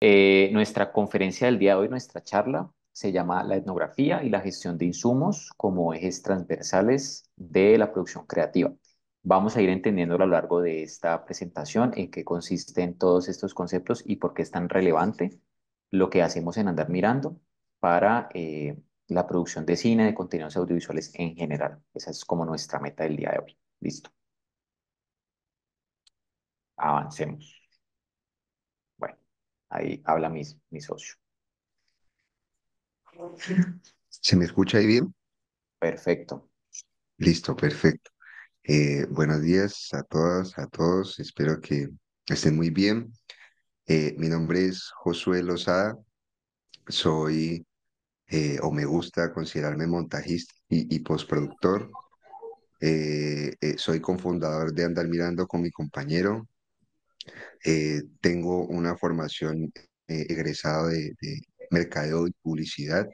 Nuestra conferencia del día de hoy, nuestra charla, se llama La etnografía y la gestión de insumos como ejes transversales de la producción creativa. Vamos a ir entendiendo a lo largo de esta presentación en qué consisten todos estos conceptos y por qué es tan relevante lo que hacemos en Andar Mirando para la producción de cine, de contenidos audiovisuales en general. Esa es como nuestra meta del día de hoy. Listo, avancemos. Bueno, ahí habla mi socio. ¿Se me escucha ahí bien? Perfecto. Listo, perfecto. Buenos días a todas, a todos. Espero que estén muy bien. Mi nombre es Josué Lozada. Soy, o me gusta considerarme montajista y postproductor. Soy cofundador de Andar Mirando con mi compañero. Tengo una formación egresado de mercadeo y publicidad,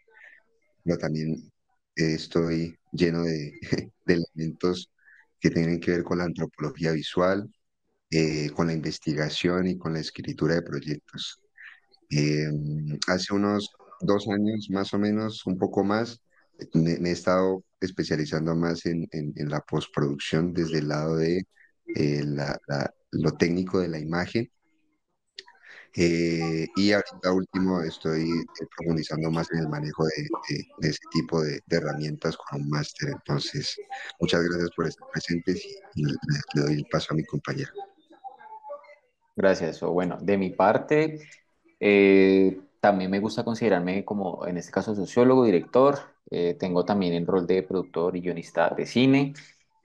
pero también estoy lleno de, de elementos que tienen que ver con la antropología visual, con la investigación y con la escritura de proyectos. Eh, Hace unos 2 años, más o menos, un poco más, me he estado especializando más en la postproducción desde el lado de lo técnico de la imagen, y ahorita último estoy profundizando más en el manejo de ese tipo de herramientas con un máster. Entonces, muchas gracias por estar presentes y le doy el paso a mi compañera. Gracias. O bueno, de mi parte, también me gusta considerarme como, en este caso, sociólogo, director. Tengo también el rol de productor y guionista de cine.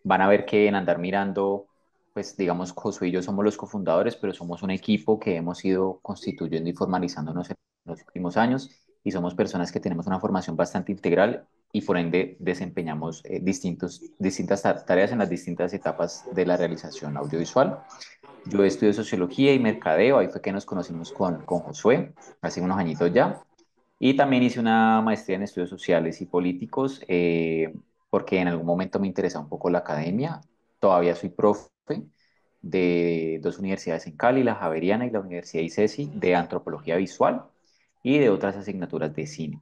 Van a ver que en Andar Mirando, pues digamos, Josué y yo somos los cofundadores, pero somos un equipo que hemos ido constituyendo y formalizándonos en los últimos años y somos personas que tenemos una formación bastante integral y por ende desempeñamos distintas tareas en las distintas etapas de la realización audiovisual. Yo estudio sociología y mercadeo, ahí fue que nos conocimos con Josué, hace unos añitos ya. Y también hice una maestría en estudios sociales y políticos, porque en algún momento me interesa un poco la academia. Todavía soy profe de dos universidades en Cali, la Javeriana y la Universidad ICESI, de antropología visual y de otras asignaturas de cine.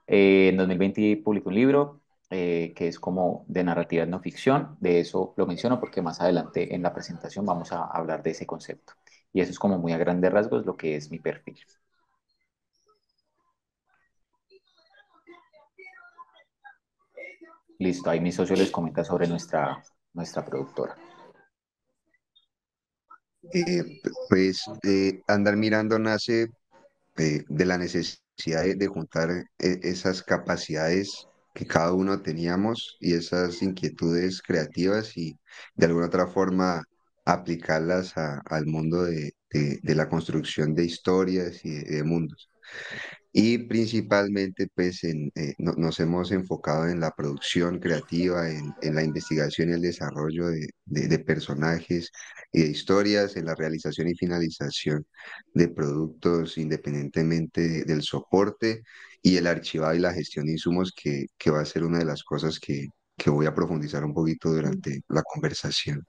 En 2020 publiqué un libro que es como de narrativa no ficción. De eso lo menciono porque más adelante en la presentación vamos a hablar de ese concepto. Y eso es como muy a grandes rasgos lo que es mi perfil. Listo, ahí mi socio les comenta sobre nuestra productora. Andar Mirando nace de la necesidad de juntar esas capacidades que cada uno teníamos y esas inquietudes creativas y de alguna otra forma aplicarlas al mundo de la construcción de historias y de mundos. Y principalmente, pues, nos hemos enfocado en la producción creativa, en la investigación y el desarrollo de personajes y de historias, en la realización y finalización de productos independientemente del soporte y el archivado y la gestión de insumos, que va a ser una de las cosas que voy a profundizar un poquito durante la conversación.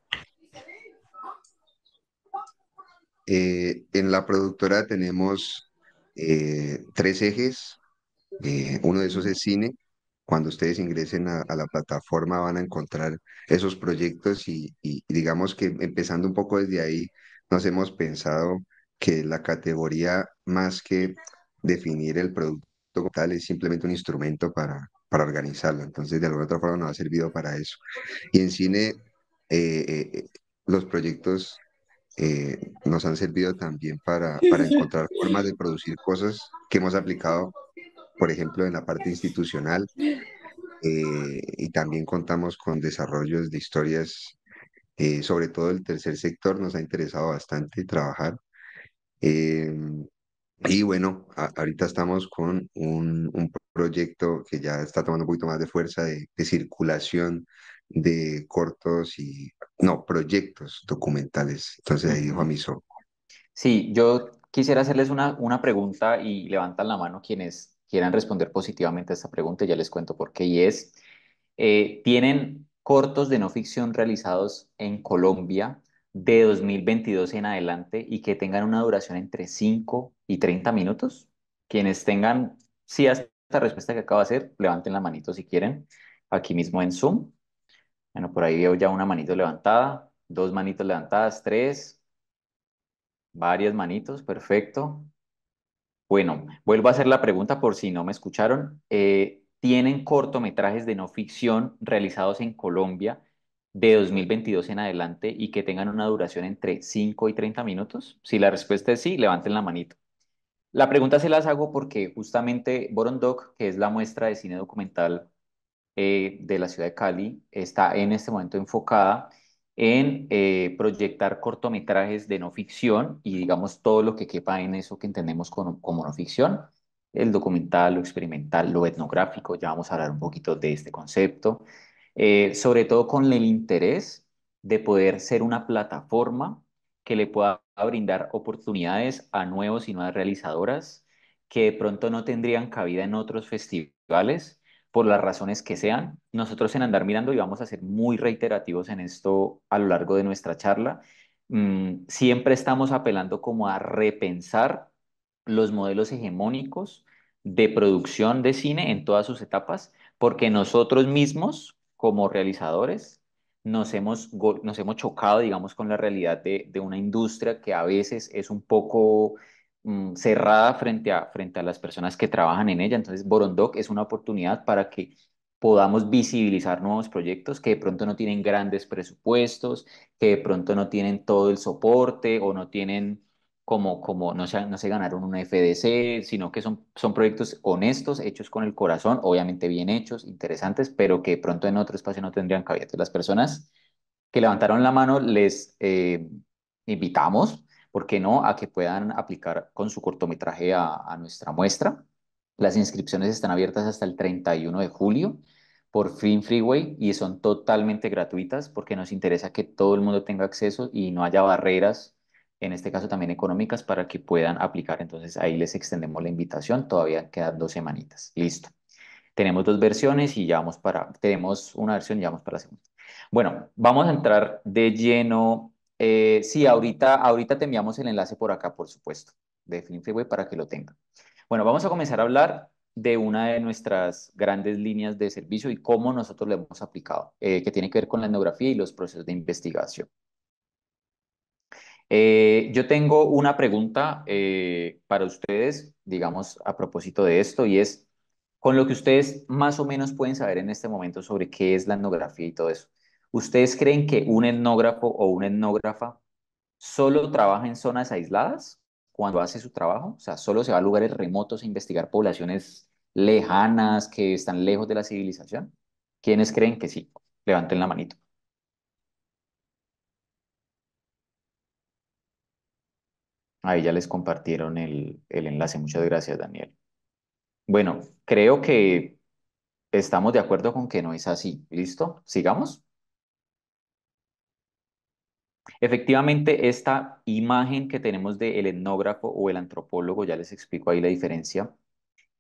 En la productora tenemos tres ejes. Uno de esos es cine. Cuando ustedes ingresen a la plataforma van a encontrar esos proyectos y digamos que empezando un poco desde ahí, nos hemos pensado que la categoría, más que definir el producto como tal, es simplemente un instrumento para organizarlo. Entonces, de alguna otra forma nos ha servido para eso. Y en cine, los proyectos nos han servido también para encontrar formas de producir cosas que hemos aplicado, por ejemplo, en la parte institucional, y también contamos con desarrollos de historias, sobre todo el tercer sector nos ha interesado bastante trabajar. Eh, y bueno, ahorita estamos con un proyecto que ya está tomando un poquito más de fuerza de circulación de cortos y, no, proyectos documentales. Entonces ahí dejo a Ujú. mi so. Sí, yo quisiera hacerles una pregunta y levantan la mano quienes quieran responder positivamente a esta pregunta y ya les cuento por qué. Y es, ¿tienen cortos de no ficción realizados en Colombia de 2022 en adelante y que tengan una duración entre 5 y 30 minutos. Quienes tengan, sí, a esta respuesta que acabo de hacer, levanten la manito si quieren, aquí mismo en Zoom. Bueno, por ahí veo ya una manito levantada, dos manitos levantadas, tres, varias manitos, perfecto. Bueno, vuelvo a hacer la pregunta por si no me escucharon. ¿Tienen cortometrajes de no ficción realizados en Colombia de 2022 en adelante y que tengan una duración entre 5 y 30 minutos? Si la respuesta es sí, levanten la manito. La pregunta se las hago porque justamente Borondoc, que es la muestra de cine documental de la ciudad de Cali está en este momento enfocada en proyectar cortometrajes de no ficción y digamos todo lo que quepa en eso que entendemos como no ficción, el documental, lo experimental, lo etnográfico, ya vamos a hablar un poquito de este concepto, sobre todo con el interés de poder ser una plataforma que le pueda brindar oportunidades a nuevos y nuevas realizadoras que de pronto no tendrían cabida en otros festivales por las razones que sean. Nosotros en Andar Mirando, y vamos a ser muy reiterativos en esto a lo largo de nuestra charla, siempre estamos apelando como a repensar los modelos hegemónicos de producción de cine en todas sus etapas, porque nosotros mismos, como realizadores, nos hemos chocado, digamos, con la realidad de una industria que a veces es un poco cerrada frente a las personas que trabajan en ella. Entonces, Borondoc es una oportunidad para que podamos visibilizar nuevos proyectos que de pronto no tienen grandes presupuestos, que de pronto no tienen todo el soporte o no tienen como no se ganaron una FDC, sino que son proyectos honestos, hechos con el corazón, obviamente bien hechos, interesantes, pero que de pronto en otro espacio no tendrían cabida. Entonces, las personas que levantaron la mano, les invitamos, ¿por qué no?, a que puedan aplicar con su cortometraje a nuestra muestra. Las inscripciones están abiertas hasta el 31 de julio por Film Freeway y son totalmente gratuitas porque nos interesa que todo el mundo tenga acceso y no haya barreras, en este caso también económicas, para que puedan aplicar. Entonces ahí les extendemos la invitación, todavía quedan 2 semanitas. Listo. Tenemos dos versiones y tenemos una versión y ya vamos para la segunda. Bueno, vamos a entrar de lleno. Sí, ahorita te enviamos el enlace por acá, por supuesto, de Film Freeway para que lo tenga. Bueno, vamos a comenzar a hablar de una de nuestras grandes líneas de servicio y cómo nosotros lo hemos aplicado, que tiene que ver con la etnografía y los procesos de investigación. Yo tengo una pregunta para ustedes, digamos, a propósito de esto, y es, con lo que ustedes más o menos pueden saber en este momento sobre qué es la etnografía y todo eso, ¿ustedes creen que un etnógrafo o una etnógrafa solo trabaja en zonas aisladas cuando hace su trabajo? O sea, solo se va a lugares remotos a investigar poblaciones lejanas que están lejos de la civilización. ¿Quiénes creen que sí? Levanten la manito. Ahí ya les compartieron el enlace. Muchas gracias, Daniel. Bueno, creo que estamos de acuerdo con que no es así. ¿Listo? ¿Sigamos? Efectivamente, esta imagen que tenemos del etnógrafo o el antropólogo, ya les explico ahí la diferencia,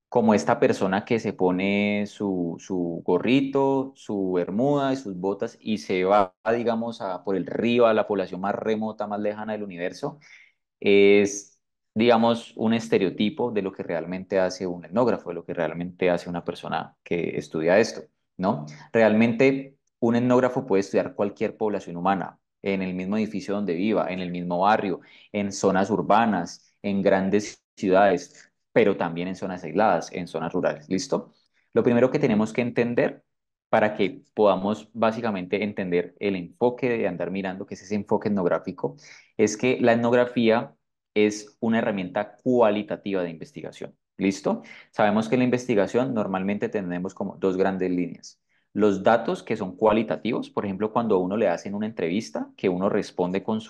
como esta persona que se pone su gorrito, su bermuda y sus botas y se va, digamos, por el río a la población más remota, más lejana del universo, es, digamos, un estereotipo de lo que realmente hace un etnógrafo, de lo que realmente hace una persona que estudia esto, ¿no? Realmente un etnógrafo puede estudiar cualquier población humana, en el mismo edificio donde viva, en el mismo barrio, en zonas urbanas, en grandes ciudades, pero también en zonas aisladas, en zonas rurales, ¿listo? Lo primero que tenemos que entender para que podamos básicamente entender el enfoque de andar mirando, que es ese enfoque etnográfico, es que la etnografía es una herramienta cualitativa de investigación. ¿Listo? Sabemos que en la investigación normalmente tenemos como dos grandes líneas. Los datos que son cualitativos, por ejemplo, cuando a uno le hacen una entrevista, que uno responde con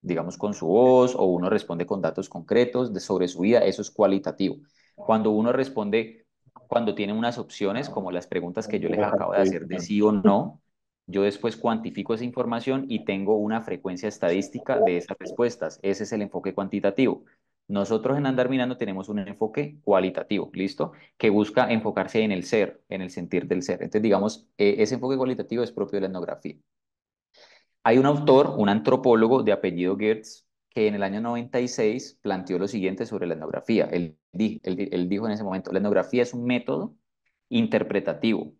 digamos, con su voz o uno responde con datos concretos sobre su vida, eso es cualitativo. Cuando uno responde, cuando tiene unas opciones, como las preguntas que yo les acabo de hacer de sí o no, yo después cuantifico esa información y tengo una frecuencia estadística de esas respuestas. Ese es el enfoque cuantitativo. Nosotros en Andar Mirando tenemos un enfoque cualitativo, ¿listo? Que busca enfocarse en el ser, en el sentir del ser. Entonces, digamos, ese enfoque cualitativo es propio de la etnografía. Hay un autor, un antropólogo de apellido Gertz, que en el año 96 planteó lo siguiente sobre la etnografía. Él dijo en ese momento, la etnografía es un método interpretativo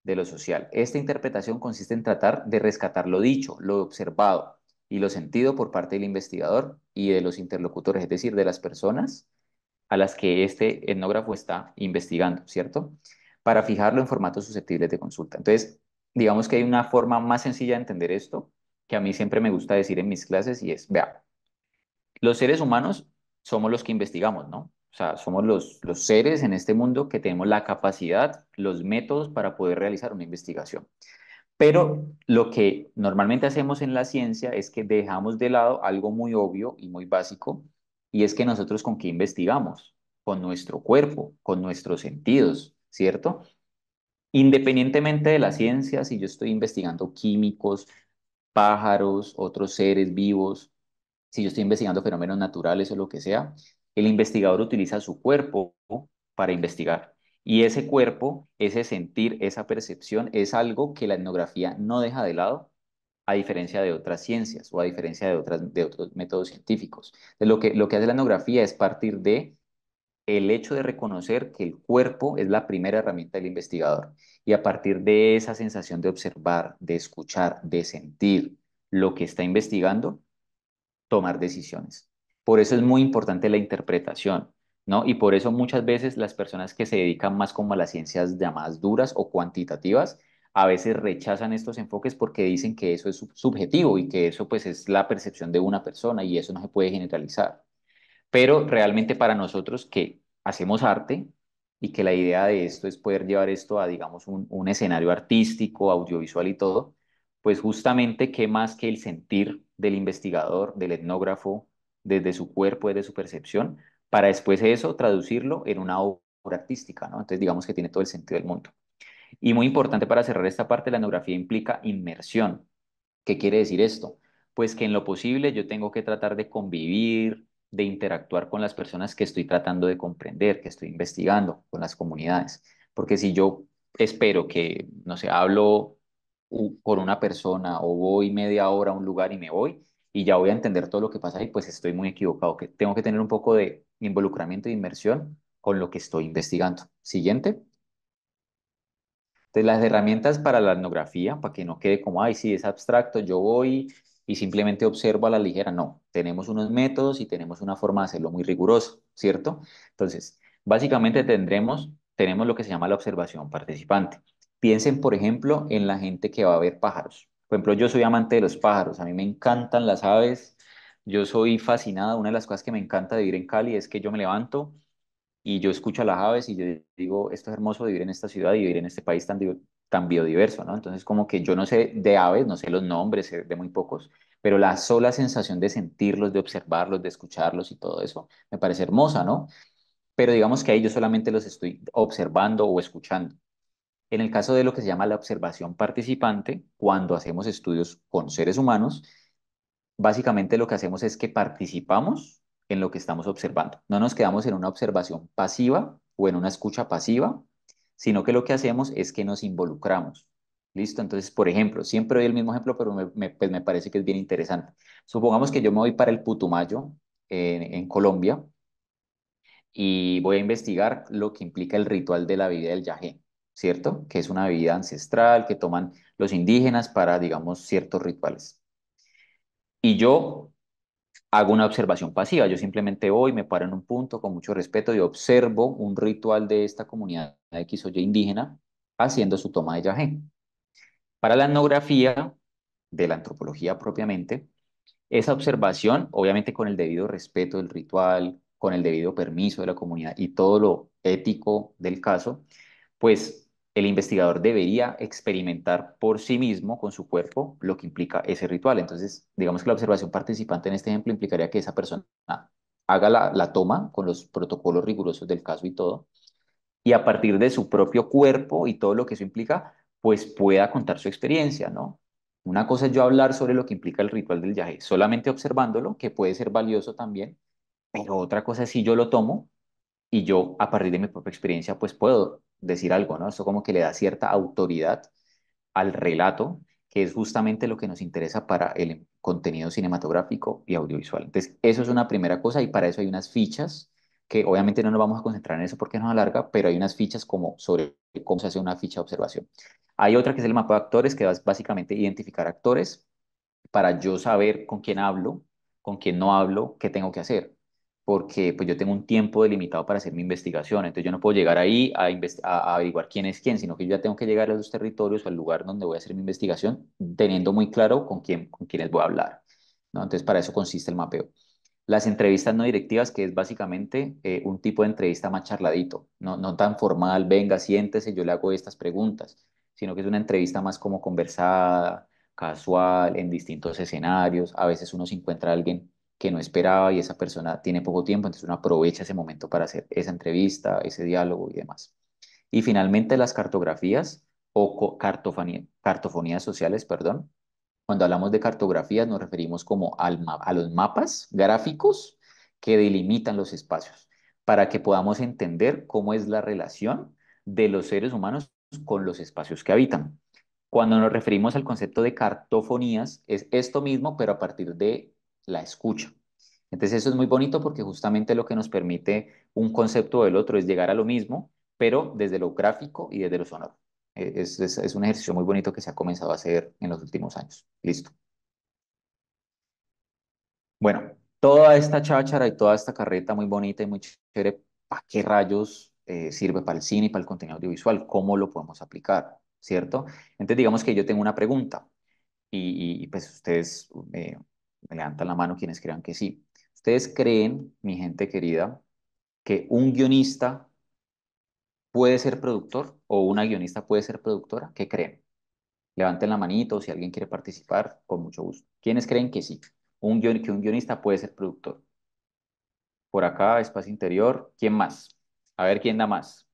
de lo social. Esta interpretación consiste en tratar de rescatar lo dicho, lo observado y lo sentido por parte del investigador y de los interlocutores, es decir, de las personas a las que este etnógrafo está investigando, ¿cierto? Para fijarlo en formatos susceptibles de consulta. Entonces, digamos que hay una forma más sencilla de entender esto, que a mí siempre me gusta decir en mis clases, y es, vea, los seres humanos somos los que investigamos, ¿no? O sea, somos los seres en este mundo que tenemos la capacidad, los métodos para poder realizar una investigación. Pero lo que normalmente hacemos en la ciencia es que dejamos de lado algo muy obvio y muy básico, y es que nosotros con qué investigamos, con nuestro cuerpo, con nuestros sentidos, ¿cierto? Independientemente de la ciencia, si yo estoy investigando químicos, pájaros, otros seres vivos, si yo estoy investigando fenómenos naturales o lo que sea, el investigador utiliza su cuerpo para investigar. Y ese cuerpo, ese sentir, esa percepción es algo que la etnografía no deja de lado, a diferencia de otras ciencias o a diferencia de otros métodos científicos. De lo que hace la etnografía es partir de el hecho de reconocer que el cuerpo es la primera herramienta del investigador y a partir de esa sensación de observar, de escuchar, de sentir lo que está investigando, tomar decisiones. Por eso es muy importante la interpretación, ¿no? Y por eso muchas veces las personas que se dedican más como a las ciencias llamadas duras o cuantitativas, a veces rechazan estos enfoques porque dicen que eso es subjetivo y que eso pues es la percepción de una persona y eso no se puede generalizar. Pero realmente para nosotros que hacemos arte y que la idea de esto es poder llevar esto a, digamos, un escenario artístico, audiovisual y todo, pues justamente qué más que el sentir del investigador, del etnógrafo, desde su cuerpo, desde su percepción, para después eso traducirlo en una obra artística, ¿no? Entonces digamos que tiene todo el sentido del mundo. Y muy importante para cerrar esta parte, la etnografía implica inmersión. ¿Qué quiere decir esto? Pues que en lo posible yo tengo que tratar de convivir, de interactuar con las personas que estoy tratando de comprender, que estoy investigando, con las comunidades. Porque si yo espero que, no sé, hablo por una persona o voy media hora a un lugar y me voy y ya voy a entender todo lo que pasa ahí, pues estoy muy equivocado, que tengo que tener un poco de involucramiento e inmersión con lo que estoy investigando. Siguiente. Entonces, las herramientas para la etnografía, para que no quede como, ay, sí, es abstracto, yo voy y simplemente observo a la ligera. No, tenemos unos métodos y tenemos una forma de hacerlo muy riguroso, ¿cierto? Entonces, básicamente tenemos lo que se llama la observación participante. Piensen, por ejemplo, en la gente que va a ver pájaros. Por ejemplo, yo soy amante de los pájaros, a mí me encantan las aves, yo soy fascinada. Una de las cosas que me encanta de vivir en Cali es que yo me levanto y yo escucho a las aves y yo digo, esto es hermoso vivir en esta ciudad y vivir en este país tan biodiverso, ¿no? Entonces, como que yo no sé de aves, no sé los nombres, sé de muy pocos, pero la sola sensación de sentirlos, de observarlos, de escucharlos y todo eso, me parece hermosa, ¿no? Pero digamos que ahí yo solamente los estoy observando o escuchando. En el caso de lo que se llama la observación participante, cuando hacemos estudios con seres humanos, básicamente lo que hacemos es que participamos en lo que estamos observando. No nos quedamos en una observación pasiva o en una escucha pasiva, sino que lo que hacemos es que nos involucramos. ¿Listo? Entonces, por ejemplo, siempre doy el mismo ejemplo, pero pues me parece que es bien interesante. Supongamos que yo me voy para el Putumayo, en Colombia, y voy a investigar lo que implica el ritual de la bebida del yagé, ¿cierto? Que es una bebida ancestral que toman los indígenas para, digamos, ciertos rituales. Y yo hago una observación pasiva. Yo simplemente voy, me paro en un punto con mucho respeto y observo un ritual de esta comunidad de X o Y indígena haciendo su toma de yagé. Para la etnografía de la antropología propiamente, esa observación, obviamente con el debido respeto del ritual, con el debido permiso de la comunidad y todo lo ético del caso, pues el investigador debería experimentar por sí mismo con su cuerpo lo que implica ese ritual. Entonces, digamos que la observación participante en este ejemplo implicaría que esa persona haga la toma con los protocolos rigurosos del caso y todo, y a partir de su propio cuerpo y todo lo que eso implica, pues pueda contar su experiencia, ¿no? Una cosa es yo hablar sobre lo que implica el ritual del yaje, solamente observándolo, que puede ser valioso también, pero otra cosa es si yo lo tomo y yo a partir de mi propia experiencia pues puedo decir algo, ¿no? Esto como que le da cierta autoridad al relato que es justamente lo que nos interesa para el contenido cinematográfico y audiovisual. Entonces, eso es una primera cosa y para eso hay unas fichas que obviamente no nos vamos a concentrar en eso porque nos alarga, pero hay unas fichas como sobre cómo se hace una ficha de observación. Hay otra que es el mapa de actores, que es básicamente identificar actores para yo saber con quién hablo, con quién no hablo, qué tengo que hacer. Porque pues yo tengo un tiempo delimitado para hacer mi investigación, entonces yo no puedo llegar ahí a averiguar quién es quién, sino que yo ya tengo que llegar a los territorios o al lugar donde voy a hacer mi investigación, teniendo muy claro con quiénes voy a hablar, ¿no? Entonces para eso consiste el mapeo. Las entrevistas no directivas, que es básicamente un tipo de entrevista más charladito, no tan formal, venga, siéntese, yo le hago estas preguntas, sino que es una entrevista más como conversada, casual, en distintos escenarios. A veces uno se encuentra a alguien que no esperaba y esa persona tiene poco tiempo, entonces uno aprovecha ese momento para hacer esa entrevista, ese diálogo y demás. Y finalmente las cartografías o cartofonías sociales, perdón. Cuando hablamos de cartografías nos referimos como a los mapas gráficos que delimitan los espacios para que podamos entender cómo es la relación de los seres humanos con los espacios que habitan. Cuando nos referimos al concepto de cartofonías, es esto mismo, pero a partir de la escucha. Entonces eso es muy bonito porque justamente lo que nos permite un concepto o el otro es llegar a lo mismo, pero desde lo gráfico y desde lo sonoro. Es un ejercicio muy bonito que se ha comenzado a hacer en los últimos años. Listo. Bueno, toda esta cháchara y toda esta carreta muy bonita y muy chévere, ¿para qué rayos sirve para el cine y para el contenido audiovisual? ¿Cómo lo podemos aplicar? ¿Cierto? Entonces digamos que yo tengo una pregunta pues ustedes me levantan la mano quienes crean que sí. ¿Ustedes creen, mi gente querida, que un guionista puede ser productor o una guionista puede ser productora? ¿Qué creen? Levanten la manito si alguien quiere participar, con mucho gusto. ¿Quiénes creen que sí? Que un guionista puede ser productor. Por acá, espacio interior. ¿Quién más? A ver quién da más.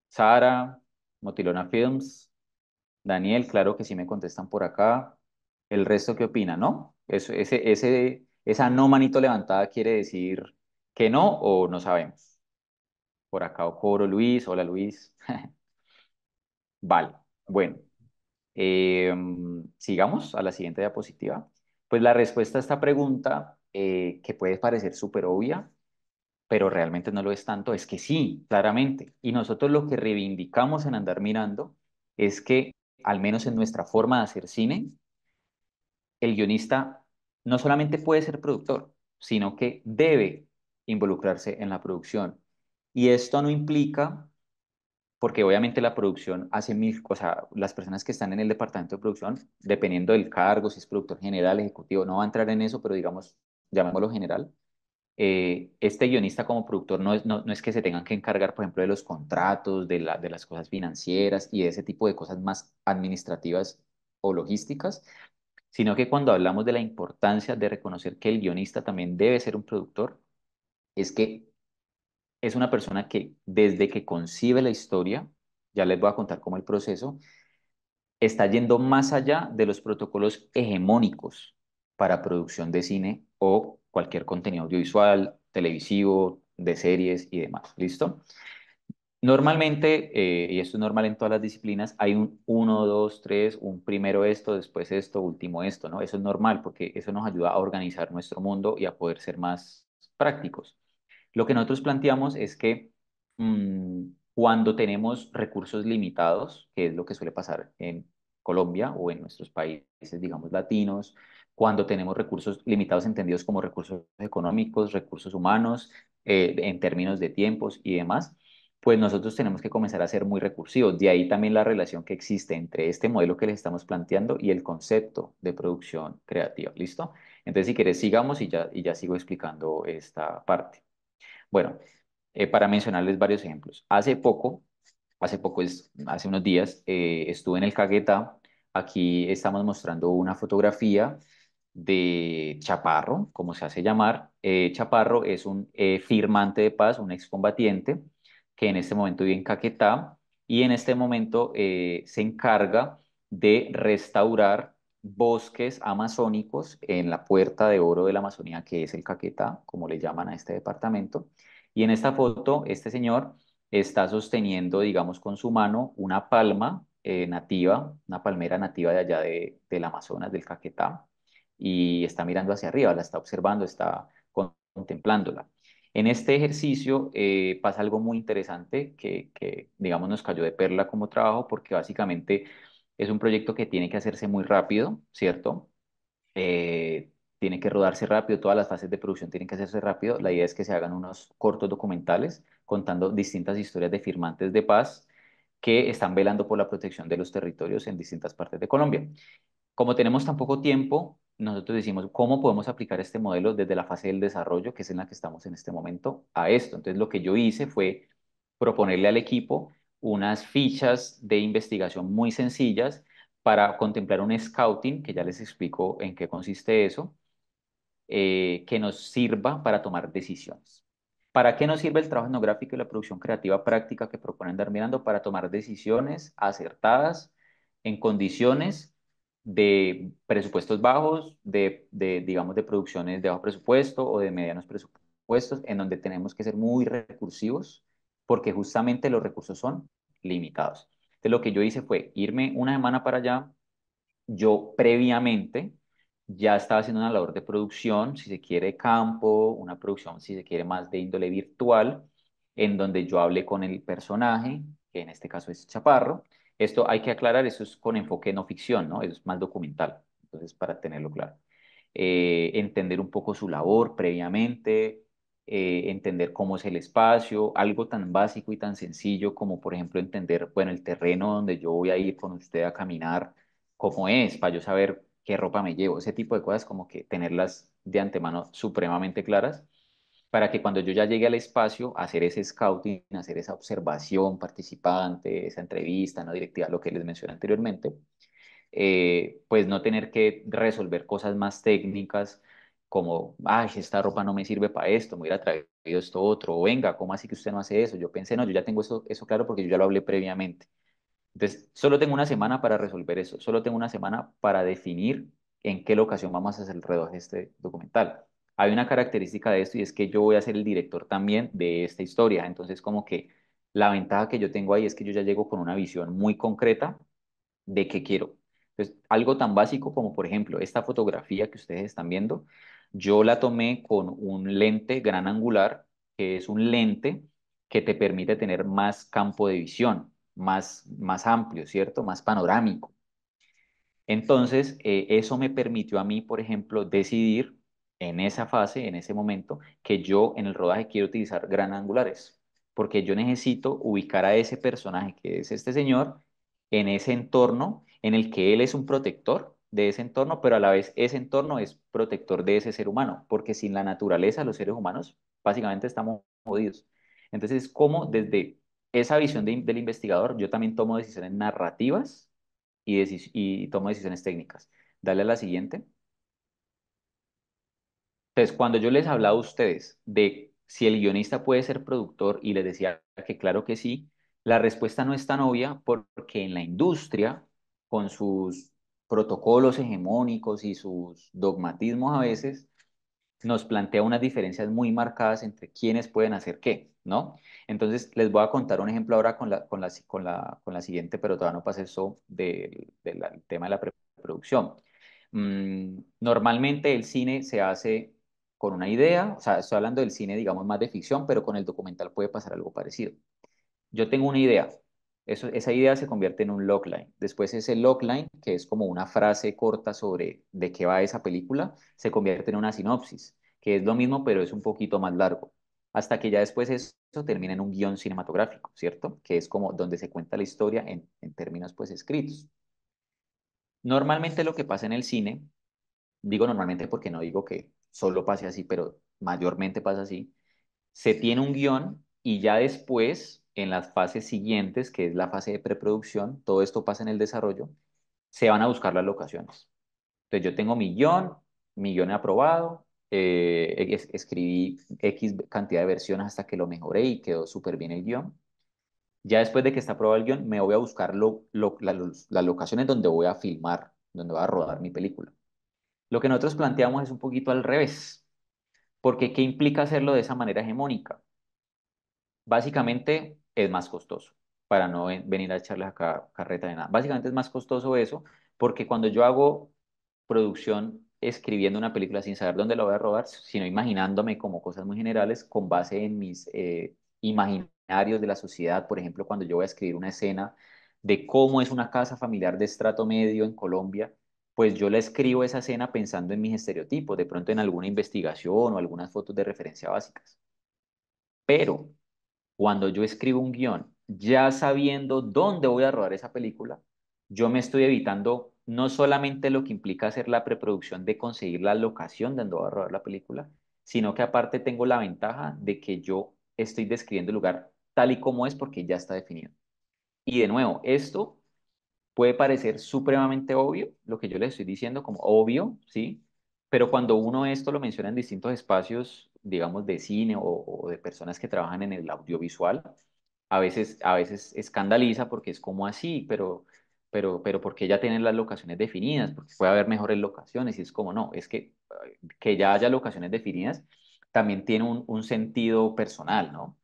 Sara, Motilona Films, Daniel, claro que sí me contestan por acá. ¿El resto qué opina, no? Esa no manito levantada quiere decir que no o no sabemos. Por acá Ocoro Luis, hola Luis. Vale, bueno, sigamos a la siguiente diapositiva. Pues la respuesta a esta pregunta, que puede parecer súper obvia, pero realmente no lo es tanto, es que sí, claramente. Y nosotros lo que reivindicamos en Andar Mirando es que, al menos en nuestra forma de hacer cine, el guionista no solamente puede ser productor, sino que debe involucrarse en la producción. Y esto no implica, porque obviamente la producción hace mil, o sea, las personas que están en el departamento de producción, dependiendo del cargo, si es productor general, ejecutivo, no va a entrar en eso, pero digamos, llamémoslo general, este guionista como productor no es que se tengan que encargar, por ejemplo, de los contratos, de las cosas financieras y de ese tipo de cosas más administrativas o logísticas, sino que cuando hablamos de la importancia de reconocer que el guionista también debe ser un productor, es que es una persona que desde que concibe la historia, ya les voy a contar cómo el proceso, está yendo más allá de los protocolos hegemónicos para producción de cine o cualquier contenido audiovisual, televisivo, de series y demás. ¿Listo? Normalmente, y esto es normal en todas las disciplinas, hay un uno, dos, tres, un primero esto, después esto, último esto, ¿no? Eso es normal porque eso nos ayuda a organizar nuestro mundo y a poder ser más prácticos. Lo que nosotros planteamos es que cuando tenemos recursos limitados, que es lo que suele pasar en Colombia o en nuestros países, digamos, latinos, cuando tenemos recursos limitados entendidos como recursos económicos, recursos humanos, en términos de tiempos y demás, pues nosotros tenemos que comenzar a ser muy recursivos. De ahí también la relación que existe entre este modelo que les estamos planteando y el concepto de producción creativa. ¿Listo? Entonces, si quieres, sigamos y ya sigo explicando esta parte. Bueno, para mencionarles varios ejemplos. Hace unos días, estuve en el Caquetá. Aquí estamos mostrando una fotografía de Chaparro, como se hace llamar. Chaparro es un firmante de paz, un excombatiente que en este momento vive en Caquetá y en este momento se encarga de restaurar bosques amazónicos en la Puerta de Oro de la Amazonía, que es el Caquetá, como le llaman a este departamento. Y en esta foto, este señor está sosteniendo, digamos, con su mano una palma nativa, una palmera nativa de allá del Amazonas, del Caquetá, y está mirando hacia arriba, la está observando, está contemplándola. En este ejercicio pasa algo muy interesante digamos, nos cayó de perla como trabajo, porque básicamente es un proyecto que tiene que hacerse muy rápido, ¿cierto? Tiene que rodarse rápido, todas las fases de producción tienen que hacerse rápido. La idea es que se hagan unos cortos documentales contando distintas historias de firmantes de paz que están velando por la protección de los territorios en distintas partes de Colombia. Como tenemos tan poco tiempo, nosotros decimos, ¿cómo podemos aplicar este modelo desde la fase del desarrollo, que es en la que estamos en este momento, a esto? Entonces, lo que yo hice fue proponerle al equipo unas fichas de investigación muy sencillas para contemplar un scouting, que ya les explico en qué consiste eso, que nos sirva para tomar decisiones. ¿Para qué nos sirve el trabajo etnográfico y la producción creativa práctica que proponen Dar Mirando? Para tomar decisiones acertadas en condiciones de presupuestos bajos, digamos, de producciones de bajo presupuesto o de medianos presupuestos, en donde tenemos que ser muy recursivos, porque justamente los recursos son limitados. Entonces, lo que yo hice fue irme una semana para allá. Yo previamente ya estaba haciendo una labor de producción, si se quiere, de campo, una producción, si se quiere, más de índole virtual, en donde yo hablé con el personaje, que en este caso es Chaparro. Esto hay que aclarar, eso es con enfoque no ficción, ¿no? Eso es más documental, entonces para tenerlo claro. Entender un poco su labor previamente, entender cómo es el espacio, algo tan básico y tan sencillo como, por ejemplo, entender, bueno, el terreno donde yo voy a ir con usted a caminar cómo es, para yo saber qué ropa me llevo, ese tipo de cosas como que tenerlas de antemano supremamente claras, para que cuando yo ya llegue al espacio, hacer ese scouting, hacer esa observación participante, esa entrevista no directiva, lo que les mencioné anteriormente, pues no tener que resolver cosas más técnicas como, ay, esta ropa no me sirve para esto, me hubiera traído esto otro, o venga, ¿cómo así que usted no hace eso? Yo pensé, no, yo ya tengo eso claro porque yo ya lo hablé previamente. Entonces, solo tengo una semana para resolver eso, solo tengo una semana para definir en qué locación vamos a hacer el rodaje de este documental. Hay una característica de esto y es que yo voy a ser el director también de esta historia, entonces como que la ventaja que yo tengo ahí es que yo ya llego con una visión muy concreta de qué quiero. Entonces, algo tan básico como, por ejemplo, esta fotografía que ustedes están viendo, yo la tomé con un lente gran angular, que es un lente que te permite tener más campo de visión, más amplio, ¿cierto? Más panorámico. Entonces, eso me permitió a mí, por ejemplo, decidir en esa fase, en ese momento, que yo en el rodaje quiero utilizar gran angulares, porque yo necesito ubicar a ese personaje, que es este señor, en ese entorno en el que él es un protector de ese entorno, pero a la vez ese entorno es protector de ese ser humano, porque sin la naturaleza los seres humanos básicamente estamos jodidos. Entonces, como desde esa visión del investigador, yo también tomo decisiones narrativas y tomo decisiones técnicas. Dale a la siguiente. Entonces, cuando yo les hablaba a ustedes de si el guionista puede ser productor y les decía que claro que sí, la respuesta no es tan obvia porque en la industria, con sus protocolos hegemónicos y sus dogmatismos a veces, nos plantea unas diferencias muy marcadas entre quiénes pueden hacer qué, ¿no? Entonces, les voy a contar un ejemplo ahora con la siguiente, pero todavía no pasa eso del tema de la preproducción. Normalmente el cine se hace con una idea, o sea, estoy hablando del cine, digamos, más de ficción, pero con el documental puede pasar algo parecido. Yo tengo una idea. Esa idea se convierte en un logline. Después ese logline, que es como una frase corta sobre de qué va esa película, se convierte en una sinopsis, que es lo mismo, pero es un poquito más largo. Hasta que ya después eso termina en un guión cinematográfico, ¿cierto? Que es como donde se cuenta la historia en términos pues escritos. Normalmente lo que pasa en el cine, digo normalmente porque no digo que solo pase así, pero mayormente pasa así, se tiene un guión y ya después, en las fases siguientes, que es la fase de preproducción, todo esto pasa en el desarrollo, se van a buscar las locaciones. Entonces yo tengo mi guión aprobado, escribí X cantidad de versiones hasta que lo mejoré y quedó súper bien el guión. Ya después de que está aprobado el guión, me voy a buscar las locaciones donde voy a filmar, donde voy a rodar mi película. Lo que nosotros planteamos es un poquito al revés, porque ¿qué implica hacerlo de esa manera hegemónica? Básicamente es más costoso. para no venir a echarles acá carreta de nada. Básicamente es más costoso eso, porque cuando yo hago producción escribiendo una película sin saber dónde la voy a rodar, sino imaginándome como cosas muy generales con base en mis imaginarios de la sociedad. Por ejemplo, cuando yo voy a escribir una escena de cómo es una casa familiar de estrato medio en Colombia, pues yo la escribo esa escena pensando en mis estereotipos, de pronto en alguna investigación o algunas fotos de referencia básicas. Pero cuando yo escribo un guión, ya sabiendo dónde voy a rodar esa película, yo me estoy evitando no solamente lo que implica hacer la preproducción de conseguir la locación de donde voy a rodar la película, sino que aparte tengo la ventaja de que yo estoy describiendo el lugar tal y como es porque ya está definido. Y de nuevo, esto puede parecer supremamente obvio, lo que yo les estoy diciendo como obvio, ¿sí? Pero cuando uno esto lo menciona en distintos espacios, digamos, de cine o de personas que trabajan en el audiovisual, a veces escandaliza porque es como así, pero porque ya tienen las locaciones definidas, porque puede haber mejores locaciones y es como no, es que ya haya locaciones definidas también tiene un sentido personal, ¿no?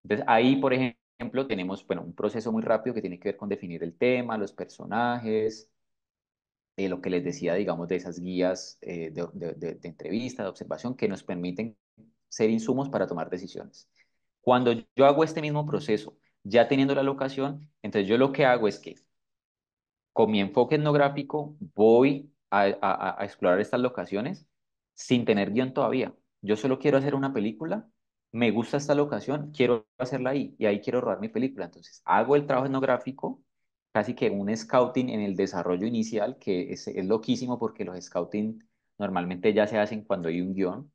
Entonces, ahí, por ejemplo, tenemos, bueno, un proceso muy rápido que tiene que ver con definir el tema, los personajes, lo que les decía, digamos, de esas guías de entrevista, de observación, que nos permiten ser insumos para tomar decisiones. Cuando yo hago este mismo proceso, ya teniendo la locación, entonces yo lo que hago es que con mi enfoque etnográfico voy a explorar estas locaciones sin tener guión todavía. Yo solo quiero hacer una película, me gusta esta locación, quiero hacerla ahí y ahí quiero rodar mi película. Entonces hago el trabajo etnográfico, casi que un scouting en el desarrollo inicial, que es loquísimo porque los scouting normalmente ya se hacen cuando hay un guión.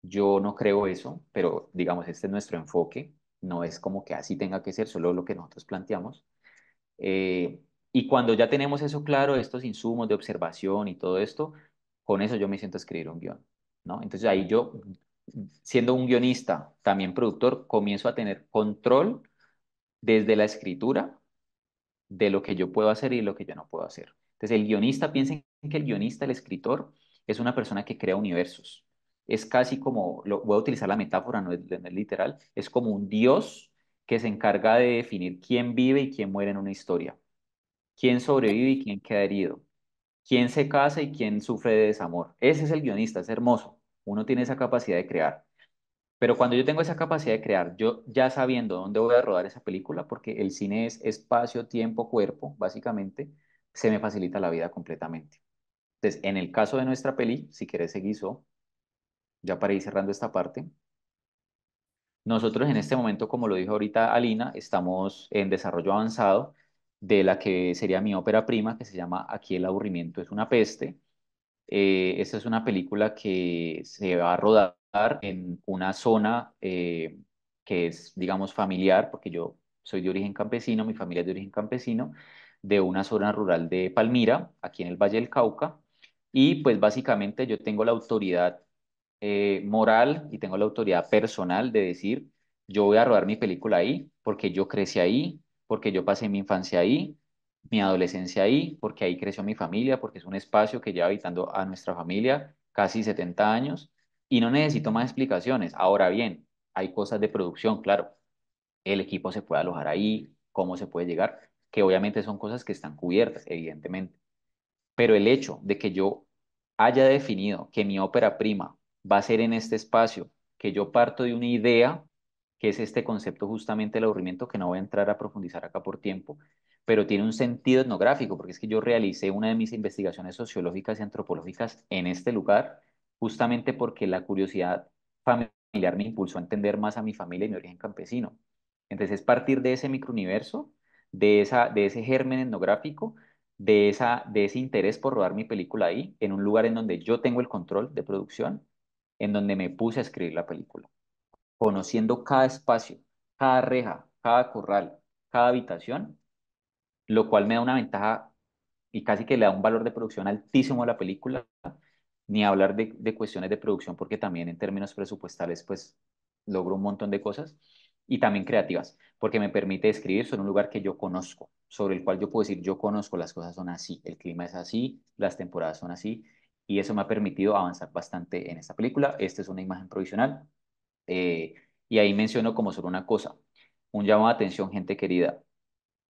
Yo no creo eso, pero digamos, este es nuestro enfoque. No es como que así tenga que ser, solo lo que nosotros planteamos. Eh, y cuando ya tenemos eso claro, estos insumos de observación y todo esto, con eso yo me siento a escribir un guión, ¿no? Entonces ahí yo, siendo un guionista, también productor, comienzo a tener control desde la escritura de lo que yo puedo hacer y lo que yo no puedo hacer. Entonces el guionista, piensen que el guionista, el escritor, es una persona que crea universos. Es casi como, voy a utilizar la metáfora, no es literal, es como un dios que se encarga de definir quién vive y quién muere en una historia, quién sobrevive y quién queda herido, quién se casa y quién sufre de desamor. Ese es el guionista, es hermoso. Uno tiene esa capacidad de crear. Pero cuando yo tengo esa capacidad de crear, yo ya sabiendo dónde voy a rodar esa película, porque el cine es espacio, tiempo, cuerpo, básicamente, se me facilita la vida completamente. Entonces, en el caso de nuestra peli, si querés seguir, ya para ir cerrando esta parte, nosotros en este momento, como lo dijo ahorita Alina, estamos en desarrollo avanzado de la que sería mi ópera prima, que se llama Aquí el aburrimiento es una peste. Esta es una película que se va a rodar en una zona que es, digamos, familiar, porque yo soy de origen campesino, mi familia es de origen campesino, de una zona rural de Palmira, aquí en el Valle del Cauca. Y pues básicamente yo tengo la autoridad moral y tengo la autoridad personal de decir, yo voy a rodar mi película ahí, porque yo crecí ahí, porque yo pasé mi infancia ahí, mi adolescencia ahí, porque ahí creció mi familia, porque es un espacio que lleva habitando a nuestra familia casi 70 años y no necesito más explicaciones. Ahora bien, hay cosas de producción, claro, el equipo se puede alojar ahí, cómo se puede llegar, que obviamente son cosas que están cubiertas, evidentemente. Pero el hecho de que yo haya definido que mi ópera prima va a ser en este espacio, que yo parto de una idea, que es este concepto justamente del aburrimiento, que no voy a entrar a profundizar acá por tiempo, pero tiene un sentido etnográfico, porque es que yo realicé una de mis investigaciones sociológicas y antropológicas en este lugar, justamente porque la curiosidad familiar me impulsó a entender más a mi familia y mi origen campesino. Entonces, es partir de ese microuniverso, de ese germen etnográfico, de ese interés por rodar mi película ahí, en un lugar en donde yo tengo el control de producción, en donde me puse a escribir la película, conociendo cada espacio, cada reja, cada corral, cada habitación, lo cual me da una ventaja y casi que le da un valor de producción altísimo a la película, ni hablar de cuestiones de producción, porque también en términos presupuestales, pues logro un montón de cosas, y también creativas, porque me permite escribir sobre un lugar que yo conozco, sobre el cual yo puedo decir, yo conozco, las cosas son así, el clima es así, las temporadas son así, y eso me ha permitido avanzar bastante en esta película. Esta es una imagen provisional, y ahí menciono como solo una cosa, un llamado de atención, gente querida.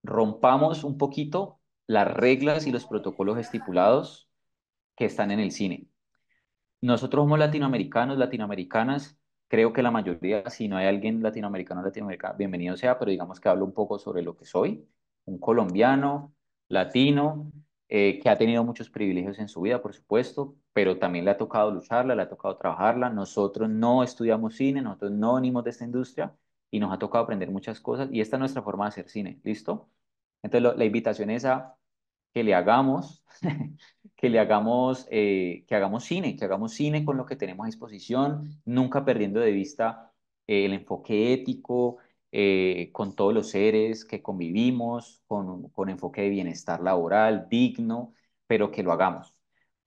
rompamos un poquito las reglas y los protocolos estipulados que están en el cine. Nosotros somos latinoamericanos, latinoamericanas, creo que la mayoría, si no hay alguien latinoamericano, latinoamericana, bienvenido sea, pero digamos que hablo un poco sobre lo que soy, un colombiano, latino, que ha tenido muchos privilegios en su vida, por supuesto, pero también le ha tocado lucharla, le ha tocado trabajarla. Nosotros no estudiamos cine, nosotros no venimos de esta industria y nos ha tocado aprender muchas cosas y esta es nuestra forma de hacer cine, ¿listo? Entonces la invitación es a que le hagamos, que hagamos cine con lo que tenemos a disposición, nunca perdiendo de vista el enfoque ético, con todos los seres que convivimos, con enfoque de bienestar laboral, digno, pero que lo hagamos.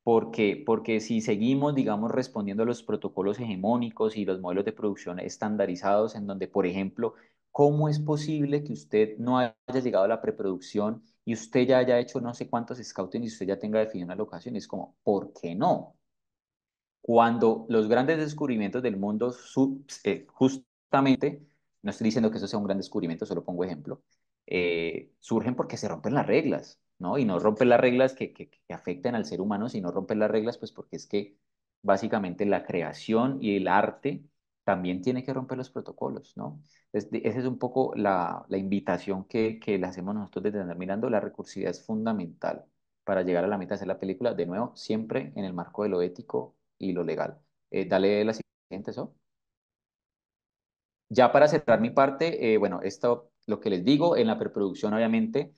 Porque si seguimos, digamos, respondiendo a los protocolos hegemónicos y los modelos de producción estandarizados, en donde, por ejemplo, ¿cómo es posible que usted no haya llegado a la preproducción y usted ya haya hecho no sé cuántos scouting y usted ya tenga definida una locación? Es como, ¿por qué no? Cuando los grandes descubrimientos del mundo, justamente, no estoy diciendo que eso sea un gran descubrimiento, solo pongo ejemplo, surgen porque se rompen las reglas, ¿no? Y no rompen las reglas que afecten al ser humano, sino rompen las reglas, pues porque es que básicamente la creación y el arte también tiene que romper los protocolos, ¿no? Esa es un poco la invitación que le hacemos nosotros desde Andar Mirando. La recursividad es fundamental para llegar a la meta de hacer la película, de nuevo, siempre en el marco de lo ético y lo legal. Dale la siguiente, eso. Ya para cerrar mi parte, bueno, esto, lo que les digo, en la preproducción, obviamente,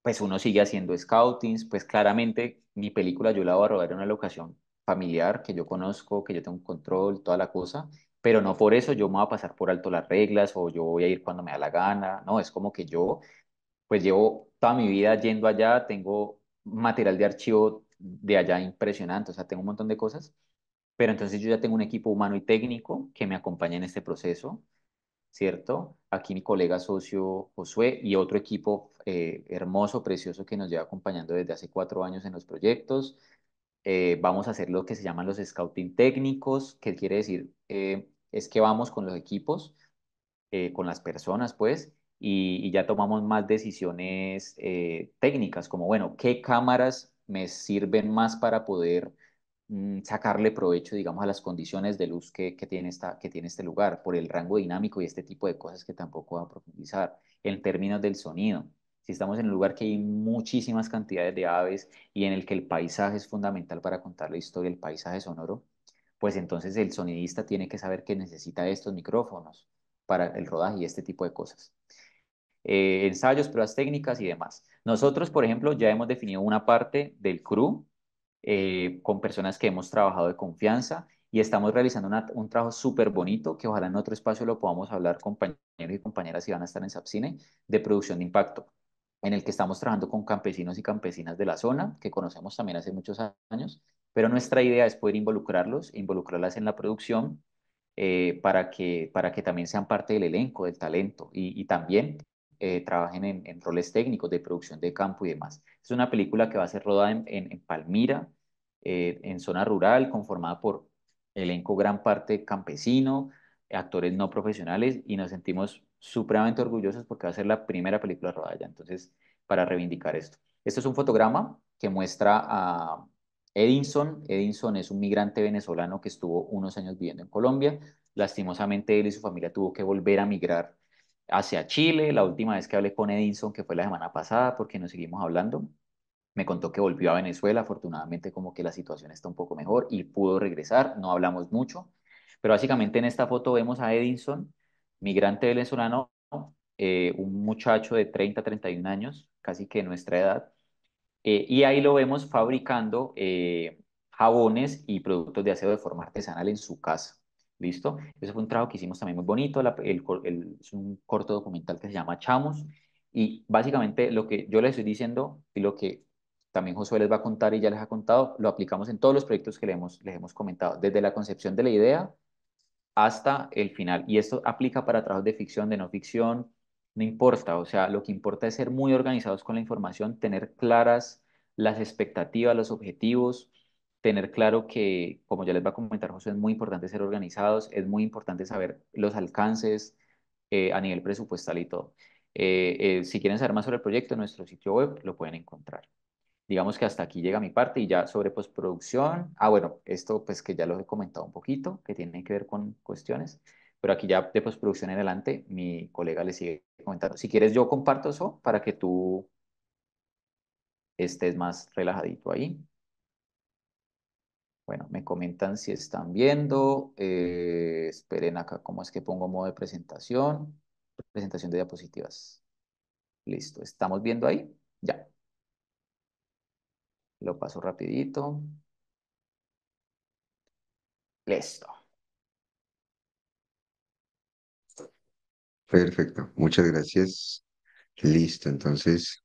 pues uno sigue haciendo scoutings, pues claramente mi película yo la voy a rodar en una locación familiar que yo conozco, que yo tengo un control, toda la cosa, pero no por eso yo me voy a pasar por alto las reglas o yo voy a ir cuando me da la gana, no, es como que yo pues llevo toda mi vida yendo allá, tengo material de archivo de allá impresionante, o sea, tengo un montón de cosas, pero entonces yo ya tengo un equipo humano y técnico que me acompaña en este proceso, ¿cierto? Aquí mi colega socio Josué y otro equipo hermoso, precioso que nos lleva acompañando desde hace 4 años en los proyectos. Vamos a hacer lo que se llaman los scouting técnicos, que quiere decir, es que vamos con los equipos con las personas, pues, y ya tomamos más decisiones técnicas, como, bueno, ¿qué cámaras me sirven más para poder sacarle provecho, digamos, a las condiciones de luz que tiene este lugar, por el rango dinámico y este tipo de cosas que tampoco va a profundizar, en términos del sonido? Si estamos en un lugar que hay muchísimas cantidades de aves y en el que el paisaje es fundamental para contar la historia, el paisaje sonoro, pues entonces el sonidista tiene que saber que necesita estos micrófonos para el rodaje y este tipo de cosas. Ensayos, pruebas técnicas y demás. Nosotros, por ejemplo, ya hemos definido una parte del crew con personas que hemos trabajado de confianza y estamos realizando un trabajo súper bonito que ojalá en otro espacio lo podamos hablar compañeros y compañeras si van a estar en Sapcine, de producción de impacto, en el que estamos trabajando con campesinos y campesinas de la zona, que conocemos también hace muchos años, pero nuestra idea es poder involucrarlos, involucrarlas en la producción para que también sean parte del elenco, del talento y también trabajen en roles técnicos de producción de campo y demás. Es una película que va a ser rodada en Palmira, en zona rural, conformada por elenco gran parte campesino, actores no profesionales y nos sentimos supremamente orgullosos porque va a ser la primera película rodada allá. Entonces, para reivindicar esto. Esto es un fotograma que muestra a Edinson. Edinson es un migrante venezolano que estuvo unos años viviendo en Colombia. Lastimosamente, él y su familia tuvo que volver a migrar hacia Chile. La última vez que hablé con Edinson, que fue la semana pasada, porque nos seguimos hablando, me contó que volvió a Venezuela. Afortunadamente, como que la situación está un poco mejor y pudo regresar. No hablamos mucho, pero básicamente en esta foto vemos a Edinson, migrante venezolano, un muchacho de 30, 31 años, casi que de nuestra edad, y ahí lo vemos fabricando jabones y productos de aseo de forma artesanal en su casa. ¿Listo? Eso fue un trabajo que hicimos también muy bonito. Es un corto documental que se llama Chamos. Y básicamente lo que yo les estoy diciendo y lo que también Josué les va a contar y ya les ha contado, lo aplicamos en todos los proyectos que les hemos comentado, desde la concepción de la idea hasta el final. Y esto aplica para trabajos de ficción, de no ficción, no importa. O sea, lo que importa es ser muy organizados con la información, tener claras las expectativas, los objetivos, tener claro que, como ya les va a comentar José, es muy importante ser organizados, es muy importante saber los alcances a nivel presupuestal y todo. Si quieren saber más sobre el proyecto, en nuestro sitio web lo pueden encontrar. Digamos que hasta aquí llega mi parte y ya sobre postproducción. Ah, bueno, esto pues que ya lo he comentado un poquito, que tiene que ver con cuestiones, pero aquí ya de postproducción en adelante mi colega le sigue comentando. Si quieres yo comparto eso para que tú estés más relajadito ahí. Bueno, me comentan si están viendo. Esperen acá, ¿cómo es que pongo modo de presentación? Presentación de diapositivas. Listo, ¿estamos viendo ahí? Ya, lo paso rapidito. Listo. Perfecto, muchas gracias. Listo, entonces,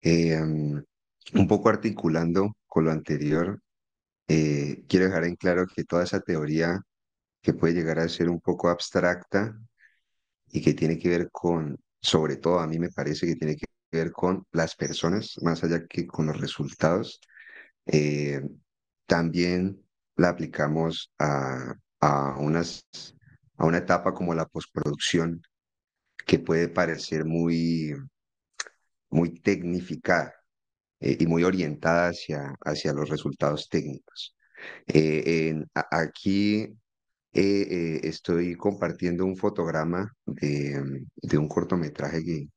un poco articulando con lo anterior, quiero dejar en claro que toda esa teoría que puede llegar a ser un poco abstracta y que tiene que ver con, sobre todo a mí me parece que tiene que ver con las personas, más allá que con los resultados, eh, también la aplicamos a una etapa como la postproducción, que puede parecer muy tecnificada y muy orientada hacia los resultados técnicos. Aquí estoy compartiendo un fotograma de un cortometraje